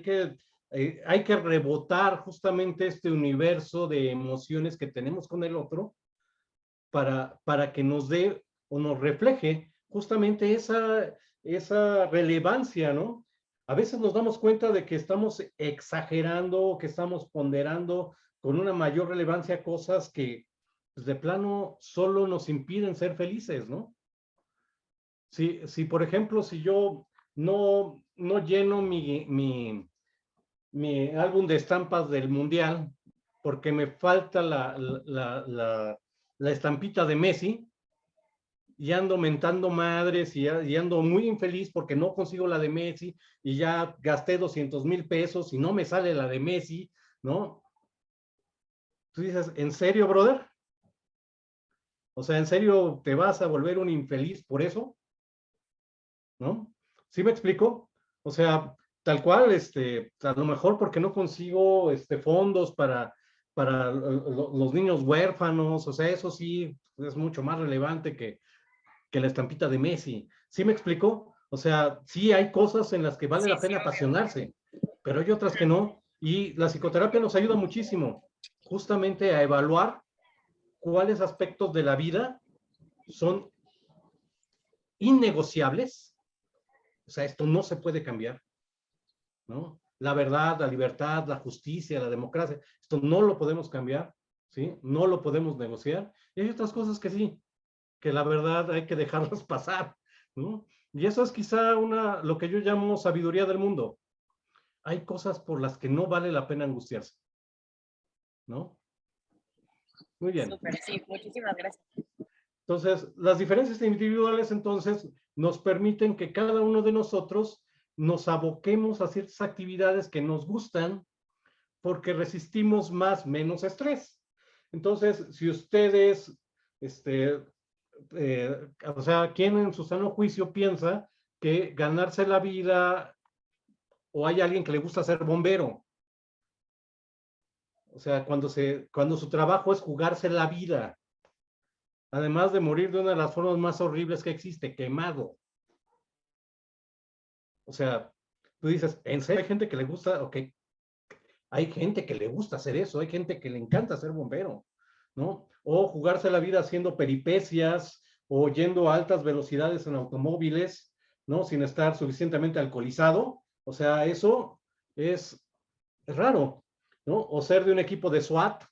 que rebotar justamente este universo de emociones que tenemos con el otro para que nos dé o nos refleje justamente esa relevancia, ¿no? A veces nos damos cuenta de que estamos exagerando, que estamos ponderando con una mayor relevancia cosas que pues, de plano solo nos impiden ser felices, ¿no? Si por ejemplo, si yo no lleno mi álbum de estampas del Mundial porque me falta la estampita de Messi, y ando mentando madres y ando muy infeliz porque no consigo la de Messi y ya gasté 200,000 pesos y no me sale la de Messi, ¿no? Tú dices, ¿en serio, brother? O sea, ¿en serio te vas a volver un infeliz por eso? ¿No? ¿Sí me explico? O sea, tal cual, a lo mejor porque no consigo fondos para los niños huérfanos, o sea, eso sí es mucho más relevante que la estampita de Messi. ¿Sí me explico? O sea, sí hay cosas en las que vale la pena apasionarse, pero hay otras que no. Y la psicoterapia nos ayuda muchísimo justamente a evaluar cuáles aspectos de la vida son innegociables. O sea, esto no se puede cambiar, ¿no? La verdad, la libertad, la justicia, la democracia, esto no lo podemos cambiar, ¿sí? No lo podemos negociar. Y hay otras cosas que sí, que la verdad hay que dejarlas pasar, ¿no? Y eso es quizá lo que yo llamo sabiduría del mundo. Hay cosas por las que no vale la pena angustiarse, ¿no? Muy bien. Súper, sí, muchísimas gracias. Entonces, las diferencias individuales, entonces, nos permiten que cada uno de nosotros nos aboquemos a ciertas actividades que nos gustan porque resistimos menos estrés. Entonces, si ustedes, o sea, ¿quién en su sano juicio piensa que ganarse la vida o hay alguien que le gusta ser bombero? O sea, cuando su trabajo es jugarse la vida, además de morir de una de las formas más horribles que existe, quemado. O sea, tú dices, ¿en serio hay gente que le gusta? Ok, hay gente que le gusta hacer eso, hay gente que le encanta ser bombero, ¿no? O jugarse la vida haciendo peripecias o yendo a altas velocidades en automóviles, ¿no? Sin estar suficientemente alcoholizado. O sea, eso es raro, ¿no? O ser de un equipo de SWAT,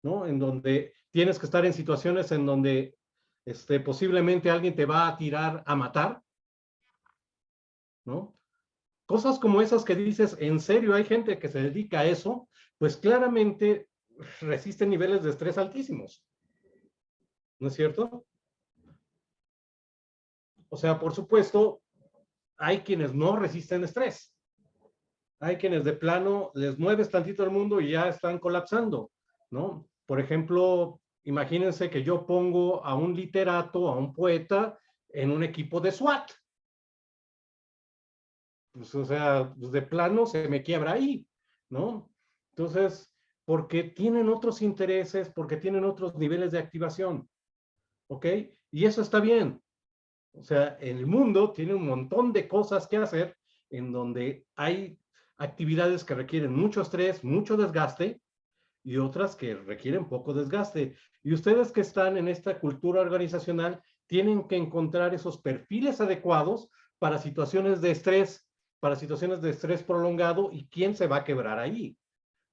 ¿no? En donde tienes que estar en situaciones en donde posiblemente alguien te va a tirar a matar, ¿no? Cosas como esas que dices, en serio, hay gente que se dedica a eso, pues claramente resisten niveles de estrés altísimos. ¿No es cierto? O sea, por supuesto, hay quienes no resisten estrés. Hay quienes de plano les mueves tantito el mundo y ya están colapsando, ¿no? Por ejemplo, imagínense que yo pongo a un literato, a un poeta, en un equipo de SWAT. Pues, o sea, pues de plano se me quiebra ahí, ¿no? Entonces, porque tienen otros intereses, porque tienen otros niveles de activación, ¿ok? Y eso está bien. O sea, el mundo tiene un montón de cosas que hacer en donde hay actividades que requieren mucho estrés, mucho desgaste, y otras que requieren poco desgaste. Y ustedes que están en esta cultura organizacional tienen que encontrar esos perfiles adecuados para situaciones de estrés, prolongado, y quién se va a quebrar ahí,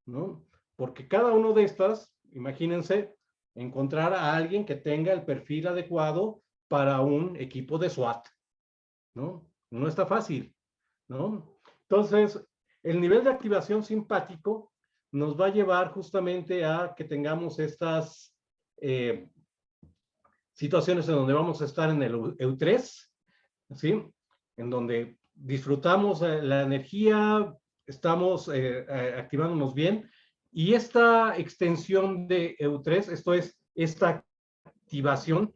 ¿no? Porque cada uno de estas, imagínense, encontrar a alguien que tenga el perfil adecuado para un equipo de SWAT, ¿no? No está fácil, ¿no? Entonces, el nivel de activación simpático nos va a llevar justamente a que tengamos estas situaciones en donde vamos a estar en el EU3, ¿sí? En donde disfrutamos la energía, estamos activándonos bien, y esta extensión de EU3, esto es, esta activación,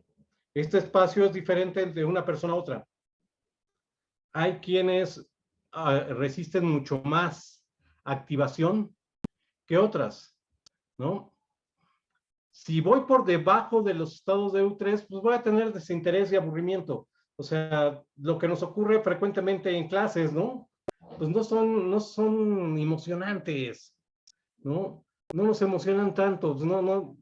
este espacio es diferente de una persona a otra. Hay quienes resisten mucho más activación que otras, ¿no? Si voy por debajo de los estados de EU3, pues voy a tener desinterés y aburrimiento. O sea, lo que nos ocurre frecuentemente en clases, ¿no? Pues no son emocionantes, ¿no? No nos emocionan tanto, no,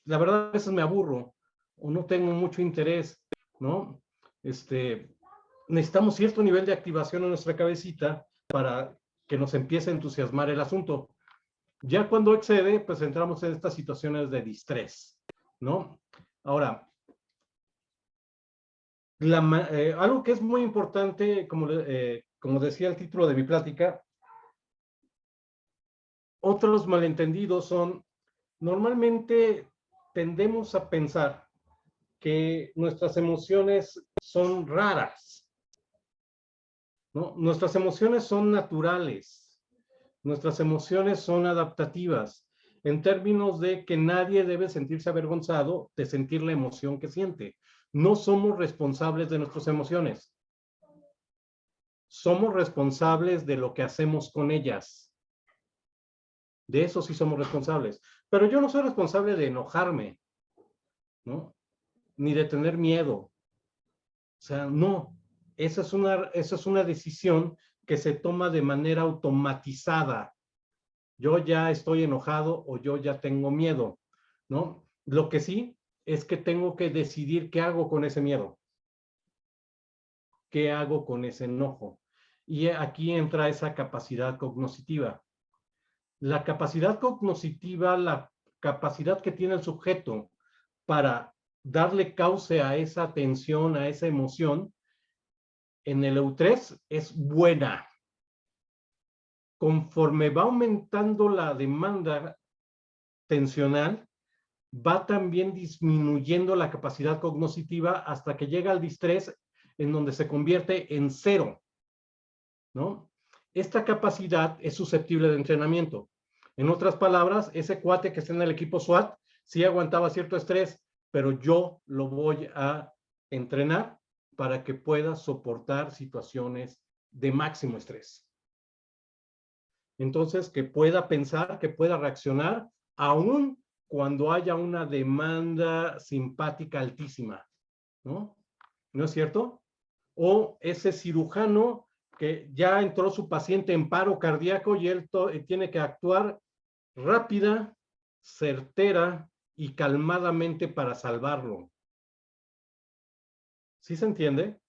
la verdad a veces me aburro o no tengo mucho interés, ¿no? Necesitamos cierto nivel de activación en nuestra cabecita para que nos empiece a entusiasmar el asunto. Ya cuando excede, pues entramos en estas situaciones de distrés, ¿no? Ahora, algo que es muy importante, como decía el título de mi plática, otros malentendidos son, normalmente tendemos a pensar que nuestras emociones son raras, ¿no? Nuestras emociones son naturales. Nuestras emociones son adaptativas, en términos de que nadie debe sentirse avergonzado de sentir la emoción que siente. No somos responsables de nuestras emociones. Somos responsables de lo que hacemos con ellas. De eso sí somos responsables. Pero yo no soy responsable de enojarme, ¿no? Ni de tener miedo. O sea, no. Esa es una decisión que se toma de manera automatizada. Yo ya estoy enojado o yo ya tengo miedo, ¿no? Lo que sí es que tengo que decidir qué hago con ese miedo. ¿Qué hago con ese enojo? Y aquí entra esa capacidad cognoscitiva. La capacidad cognoscitiva, la capacidad que tiene el sujeto para darle cauce a esa tensión, a esa emoción, en el EU3 es buena. Conforme va aumentando la demanda tensional, va también disminuyendo la capacidad cognoscitiva hasta que llega al distrés, en donde se convierte en 0, ¿no? Esta capacidad es susceptible de entrenamiento. En otras palabras, ese cuate que está en el equipo SWAT sí aguantaba cierto estrés, pero yo lo voy a entrenar para que pueda soportar situaciones de máximo estrés. Entonces, que pueda pensar, que pueda reaccionar, aún cuando haya una demanda simpática altísima, ¿no? ¿No es cierto? O ese cirujano que ya entró su paciente en paro cardíaco y él tiene que actuar rápida, certera y calmadamente para salvarlo. ¿Sí se entiende?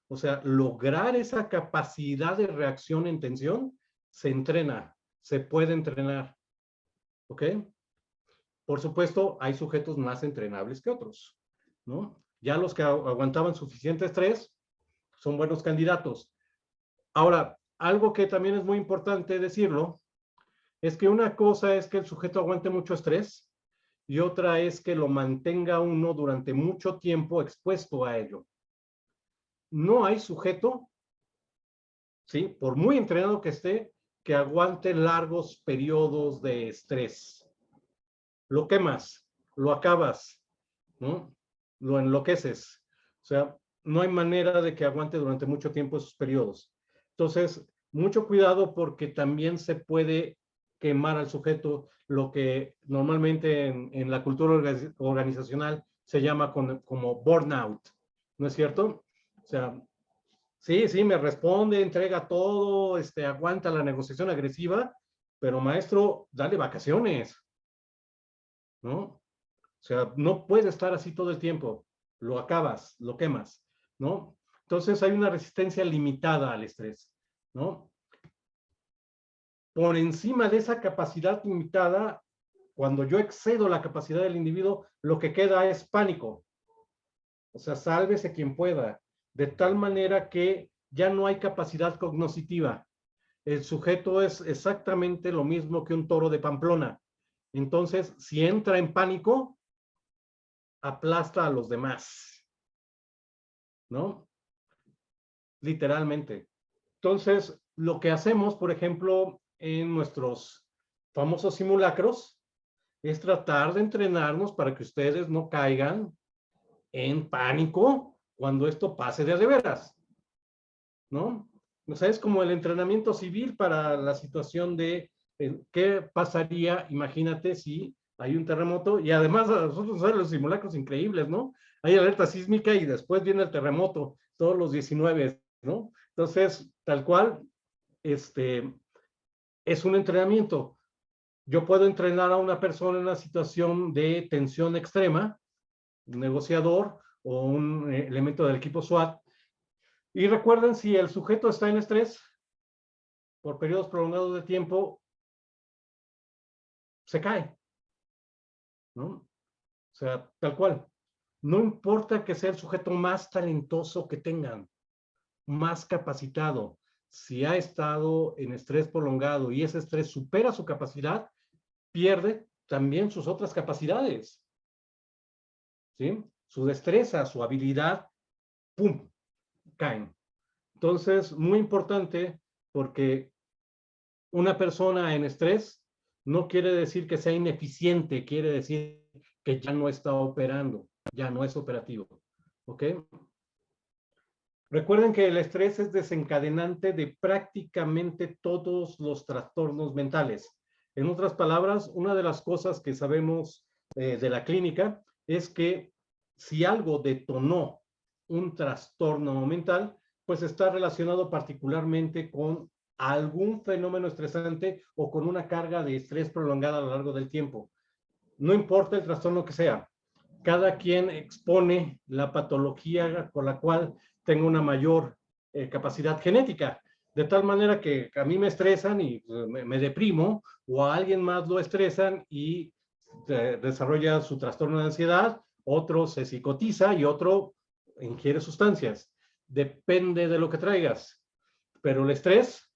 O sea, lograr esa capacidad de reacción en tensión se entrena, se puede entrenar. ¿Ok? Por supuesto, hay sujetos más entrenables que otros, ¿no? Ya los que aguantaban suficiente estrés son buenos candidatos. Ahora, algo que también es muy importante decirlo, es que una cosa es que el sujeto aguante mucho estrés y otra es que lo mantenga uno durante mucho tiempo expuesto a ello. No hay sujeto, ¿sí?, por muy entrenado que esté, que aguante largos periodos de estrés. Lo quemas, lo acabas, ¿no? Lo enloqueces. O sea, no hay manera de que aguante durante mucho tiempo esos periodos. Entonces, mucho cuidado porque también se puede quemar al sujeto, lo que normalmente en la cultura organizacional se llama como burnout, ¿no es cierto? O sea, sí, me responde, entrega todo, aguanta la negociación agresiva, pero maestro, dale vacaciones, ¿no? O sea, no puede estar así todo el tiempo. Lo acabas, lo quemas, ¿no? Entonces hay una resistencia limitada al estrés, ¿no? Por encima de esa capacidad limitada, cuando yo excedo la capacidad del individuo, lo que queda es pánico. O sea, sálvese quien pueda, de tal manera que ya no hay capacidad cognoscitiva. El sujeto es exactamente lo mismo que un toro de Pamplona. Entonces, si entra en pánico, aplasta a los demás, ¿no? Literalmente. Entonces, lo que hacemos, por ejemplo, en nuestros famosos simulacros, es tratar de entrenarnos para que ustedes no caigan en pánico cuando esto pase de veras, ¿no? O sea, es como el entrenamiento civil para la situación de qué pasaría, imagínate, si hay un terremoto, y además a nosotros nos los simulacros increíbles, ¿no? Hay alerta sísmica y después viene el terremoto, todos los 19, ¿no? Entonces, tal cual, es un entrenamiento. Yo puedo entrenar a una persona en una situación de tensión extrema, un negociador o un elemento del equipo SWAT, y recuerden, si el sujeto está en estrés por periodos prolongados de tiempo, se cae, ¿no? O sea, tal cual. No importa que sea el sujeto más talentoso que tengan, más capacitado, si ha estado en estrés prolongado y ese estrés supera su capacidad, pierde también sus otras capacidades, ¿sí? Su destreza, su habilidad, ¡pum!, caen. Entonces, muy importante, porque una persona en estrés no quiere decir que sea ineficiente, quiere decir que ya no está operando, ya no es operativo, ¿ok? Recuerden que el estrés es desencadenante de prácticamente todos los trastornos mentales. En otras palabras, una de las cosas que sabemos de la clínica es que si algo detonó un trastorno mental, pues está relacionado particularmente con algún fenómeno estresante o con una carga de estrés prolongada a lo largo del tiempo. No importa el trastorno que sea, cada quien expone la patología con la cual tenga una mayor capacidad genética, de tal manera que a mí me estresan y me deprimo, o a alguien más lo estresan y desarrolla su trastorno de ansiedad, otro se psicotiza y otro ingiere sustancias. Depende de lo que traigas, pero el estrés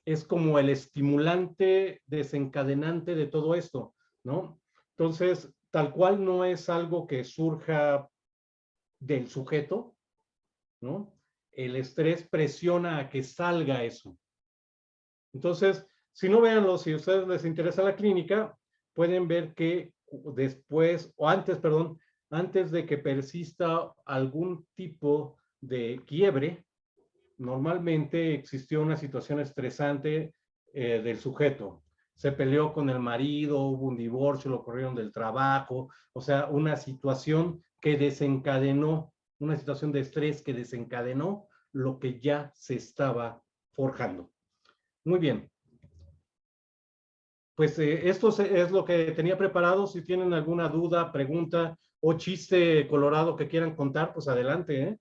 es como el estimulante desencadenante de todo esto, ¿no? Entonces, tal cual no es algo que surja del sujeto, ¿no? El estrés presiona a que salga eso. Entonces, si no, véanlo, si a ustedes les interesa la clínica, pueden ver que después, o antes, perdón, antes de que persista algún tipo de quiebre, normalmente existió una situación estresante del sujeto. Se peleó con el marido, hubo un divorcio, lo corrieron del trabajo, o sea, una situación que desencadenó, una situación de estrés que desencadenó lo que ya se estaba forjando. Muy bien. Pues esto es lo que tenía preparado. Si tienen alguna duda, pregunta o chiste colorado que quieran contar, pues adelante, ¿eh?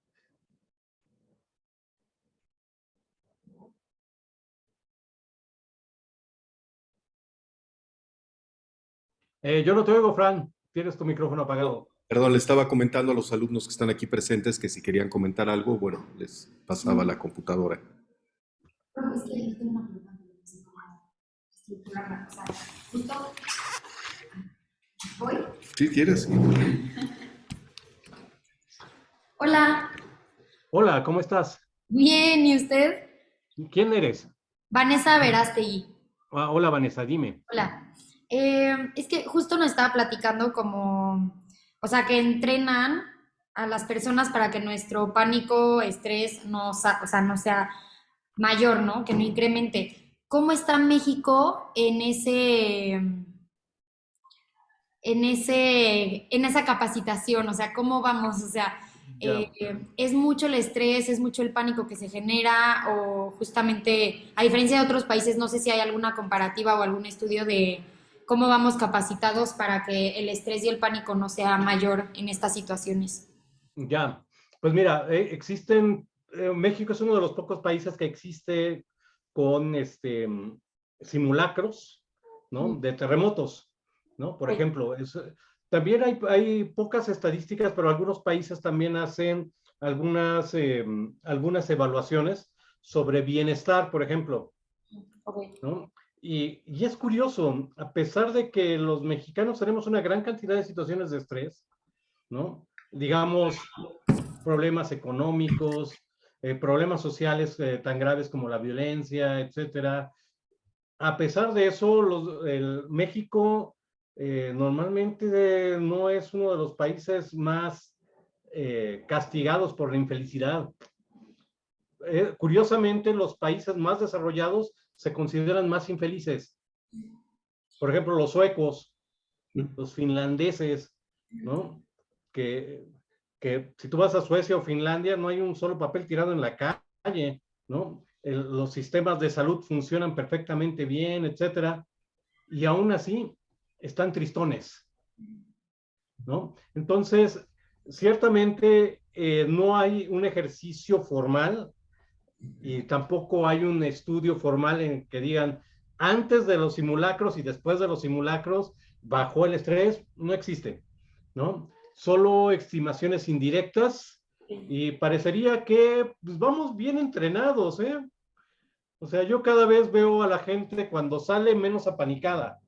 Yo no te oigo, Fran. Tienes tu micrófono apagado. Perdón, le estaba comentando a los alumnos que están aquí presentes que si querían comentar algo, bueno, les pasaba la computadora. estructurarla. O sea, justo... ¿Voy? Si quieres. Hola, Hola, ¿cómo estás? bien, ¿y usted? ¿Quién eres? Vanessa Verástegui. Ah, hola, Vanessa, dime. Hola. Es que justo nos estaba platicando como, o sea, que entrenan a las personas para que nuestro pánico, estrés, o sea, no sea mayor, ¿no? Que no incremente. ¿Cómo está México en esa capacitación? O sea, ¿cómo vamos? O sea, Ya. ¿es mucho el estrés, es mucho el pánico que se genera o justamente, a diferencia de otros países, no sé si hay alguna comparativa o algún estudio de cómo vamos capacitados para que el estrés y el pánico no sea mayor en estas situaciones? Ya, pues mira, México es uno de los pocos países que existe con simulacros, ¿no? De terremotos, ¿no? Por ejemplo, también hay pocas estadísticas, pero algunos países también hacen algunas evaluaciones sobre bienestar, por ejemplo, Okay. ¿no? Y es curioso, a pesar de que los mexicanos tenemos una gran cantidad de situaciones de estrés, ¿no? Digamos, problemas económicos, problemas sociales tan graves como la violencia, etcétera. A pesar de eso, México normalmente no es uno de los países más castigados por la infelicidad. Curiosamente, los países más desarrollados se consideran más infelices. Por ejemplo, los suecos, los finlandeses, ¿no? Que si tú vas a Suecia o Finlandia, no hay un solo papel tirado en la calle, ¿no? Los sistemas de salud funcionan perfectamente bien, etcétera, y aún así están tristones, ¿no? Entonces, ciertamente no hay un ejercicio formal y tampoco hay un estudio formal en que digan antes de los simulacros y después de los simulacros bajó el estrés, no existe, ¿no? Solo estimaciones indirectas y parecería que pues, vamos bien entrenados, ¿eh? O sea, yo cada vez veo a la gente cuando sale menos apanicada,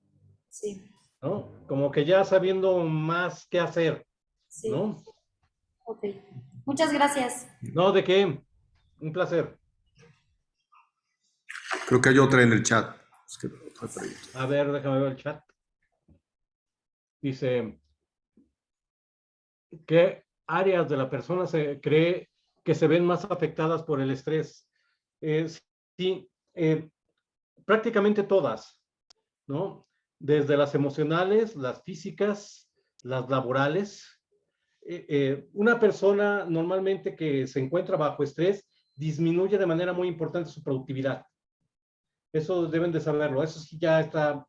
Sí, ¿no? Como que ya sabiendo más qué hacer, sí. ¿no? Ok. Muchas gracias. No, ¿de qué? Un placer. Creo que hay otra en el chat. A ver, déjame ver el chat. Dice, ¿qué áreas de la persona se cree que se ven más afectadas por el estrés? Sí, prácticamente todas, ¿no? Desde las emocionales, las físicas, las laborales. Una persona normalmente que se encuentra bajo estrés disminuye de manera muy importante su productividad. Eso deben de saberlo, eso sí ya está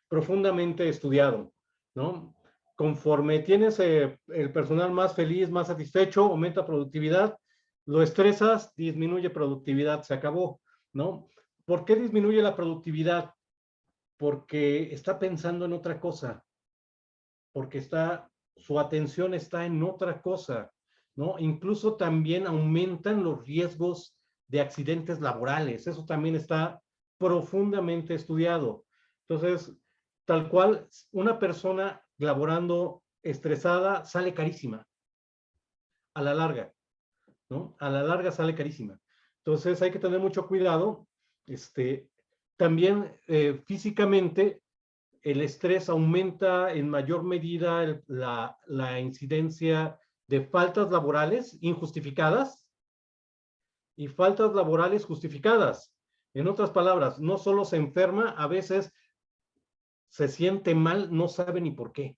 profundamente estudiado, ¿no? Conforme tienes el personal más feliz, más satisfecho, aumenta productividad, lo estresas, disminuye productividad, se acabó, ¿no? ¿Por qué disminuye la productividad? Porque está pensando en otra cosa, porque su atención está en otra cosa, ¿no? Incluso también aumentan los riesgos de accidentes laborales, eso también está profundamente estudiado. Entonces, tal cual, una persona laborando estresada sale carísima, a la larga, ¿no? A la larga sale carísima. Entonces, hay que tener mucho cuidado. También físicamente, el estrés aumenta en mayor medida la incidencia de faltas laborales injustificadas y faltas laborales justificadas. En otras palabras, no solo se enferma, a veces se siente mal, no sabe ni por qué.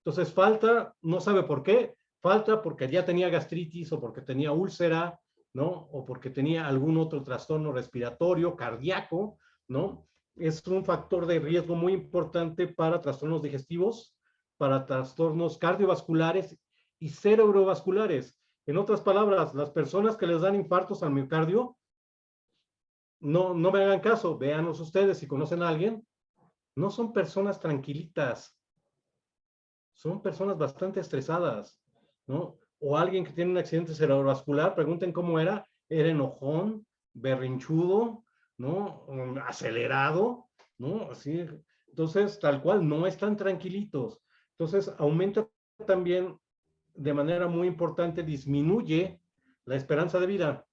Entonces falta, no sabe por qué, falta porque ya tenía gastritis o porque tenía úlcera, ¿no? O porque tenía algún otro trastorno respiratorio, cardíaco, ¿no? Es un factor de riesgo muy importante para trastornos digestivos, para trastornos cardiovasculares y cerebrovasculares. En otras palabras, las personas que les dan infartos al miocardio, no me hagan caso, véanos ustedes si conocen a alguien, no son personas tranquilitas, son personas bastante estresadas, ¿no? O alguien que tiene un accidente cerebrovascular, pregunten cómo era enojón, berrinchudo, ¿no? Acelerado, ¿no? Así, entonces, tal cual, no están tranquilitos. Entonces, aumenta también de manera muy importante, disminuye la esperanza de vida.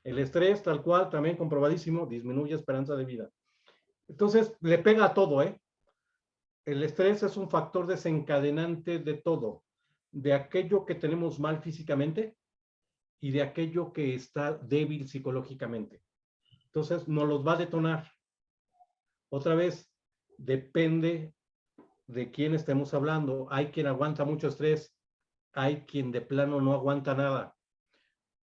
El estrés, tal cual, también comprobadísimo, disminuye esperanza de vida. Entonces, le pega a todo, ¿eh? El estrés es un factor desencadenante de todo, de aquello que tenemos mal físicamente y de aquello que está débil psicológicamente. Entonces, nos los va a detonar. Otra vez, depende de quién estemos hablando. Hay quien aguanta mucho estrés, hay quien de plano no aguanta nada.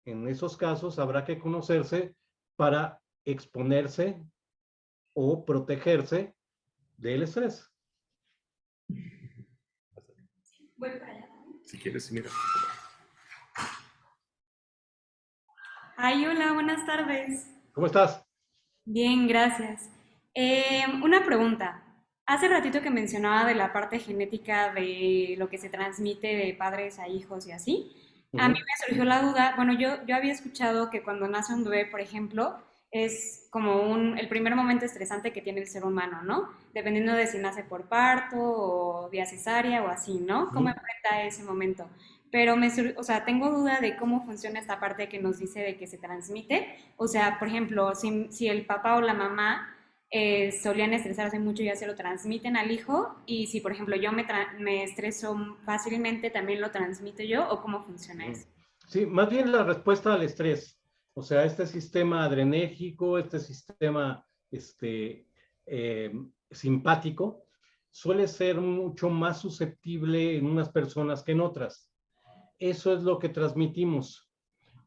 En esos casos habrá que conocerse para exponerse o protegerse del estrés. Voy para allá. Si quieres, mira. Ay, hola, buenas tardes. ¿Cómo estás? Bien, gracias. Una pregunta. Hace ratito que mencionaba de la parte genética de lo que se transmite de padres a hijos y así. A mí me surgió la duda, bueno, yo había escuchado que cuando nace un bebé, por ejemplo, es como el primer momento estresante que tiene el ser humano, ¿no? Dependiendo de si nace por parto o vía cesárea o así, ¿no? ¿Cómo enfrenta ese momento? Pero o sea, tengo duda de cómo funciona esta parte que nos dice de que se transmite. O sea, por ejemplo, si el papá o la mamá solían estresarse mucho, ya se lo transmiten al hijo, y si, por ejemplo, yo me estreso fácilmente, ¿también lo transmito yo o cómo funciona eso? Sí, más bien la respuesta al estrés. O sea, este sistema adrenérgico, este sistema simpático, suele ser mucho más susceptible en unas personas que en otras. Eso es lo que transmitimos.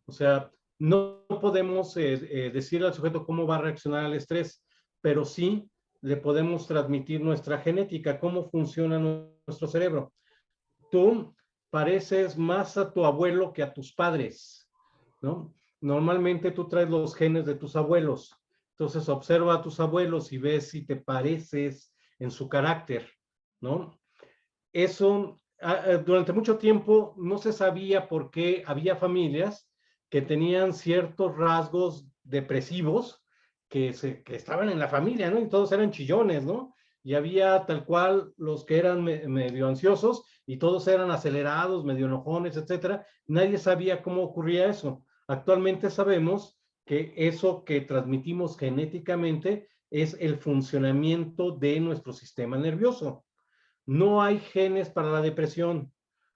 O sea, no podemos decirle al sujeto cómo va a reaccionar al estrés, pero sí le podemos transmitir nuestra genética, cómo funciona nuestro cerebro. Tú pareces más a tu abuelo que a tus padres, ¿no? Normalmente tú traes los genes de tus abuelos. Entonces observa a tus abuelos y ves si te pareces en su carácter, ¿no? Eso, durante mucho tiempo no se sabía por qué había familias que tenían ciertos rasgos depresivos que estaban en la familia, ¿no? Y todos eran chillones, ¿no? Y había tal cual los que eran medio ansiosos y todos eran acelerados, medio enojones, etcétera. Nadie sabía cómo ocurría eso. Actualmente sabemos que eso que transmitimos genéticamente es el funcionamiento de nuestro sistema nervioso. No hay genes para la depresión,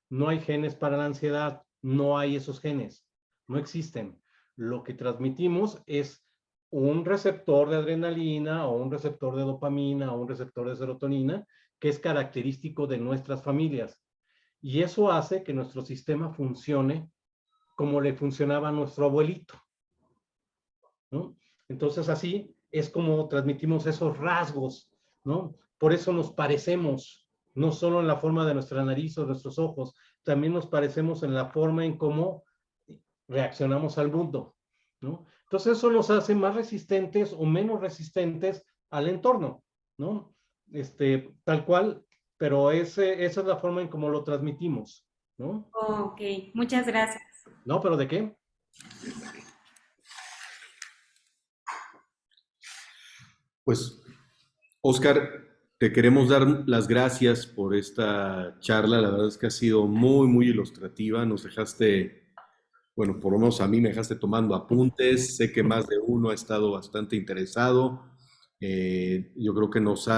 no hay genes para la ansiedad, no hay esos genes, no existen. Lo que transmitimos es un receptor de adrenalina o un receptor de dopamina o un receptor de serotonina que es característico de nuestras familias. Y eso hace que nuestro sistema funcione como le funcionaba a nuestro abuelito, ¿no? Entonces así es como transmitimos esos rasgos, ¿no? Por eso nos parecemos, no solo en la forma de nuestra nariz o nuestros ojos, también nos parecemos en la forma en cómo reaccionamos al mundo, ¿no? Entonces eso nos hace más resistentes o menos resistentes al entorno, ¿no? Tal cual, pero esa es la forma en cómo lo transmitimos, ¿no? Ok, muchas gracias. No, pero ¿de qué? Pues, Oscar, te queremos dar las gracias por esta charla. La verdad es que ha sido muy, muy ilustrativa. Nos dejaste, bueno, por lo menos a mí me dejaste tomando apuntes. Sé que más de uno ha estado bastante interesado. Yo creo que nos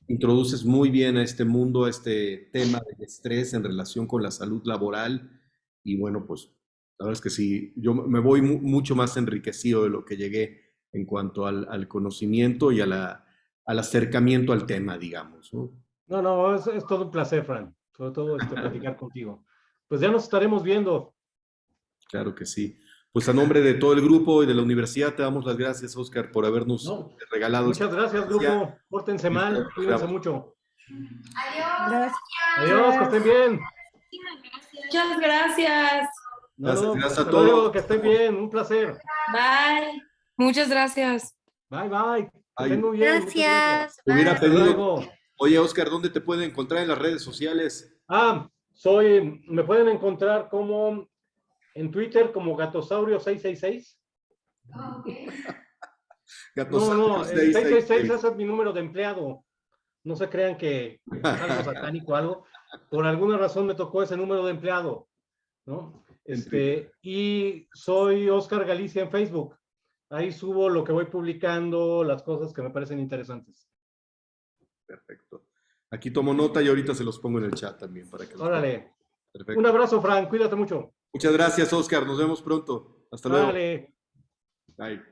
introduces muy bien a este mundo, a este tema del estrés en relación con la salud laboral. Y bueno, pues la verdad es que sí, yo me voy mucho más enriquecido de lo que llegué en cuanto al conocimiento y al acercamiento al tema, digamos, ¿no? No, es todo un placer, Fran, sobre todo platicar contigo. Pues ya nos estaremos viendo. Claro que sí. Pues a nombre de todo el grupo y de la universidad te damos las gracias, Oscar, por habernos regalado. Muchas gracias, grupo. Pórtense mal, cuídense mucho. Adiós. Adiós, que estén bien. Muchas gracias. Gracias a hasta todos. luego, que estén bien, un placer. Bye. Muchas gracias. Bye, bye. Que Ay. estén muy bien. muchas Gracias. Hubiera Bye. Hasta pedido. luego. Oye, Oscar, ¿dónde te pueden encontrar en las redes sociales? Me pueden encontrar como en Twitter como Gatosaurio666. No, el 666 666. ese es mi número de empleado. No se crean que es algo satánico o algo. Por alguna razón me tocó ese número de empleado, ¿no? Y soy Oscar Galicia en Facebook. Ahí subo lo que voy publicando, las cosas que me parecen interesantes. Perfecto. Aquí tomo nota y ahorita se los pongo en el chat también para que los Órale. vean. Perfecto. Un abrazo, Frank. Cuídate mucho. Muchas gracias, Oscar. Nos vemos pronto. Hasta luego. Vale. Bye.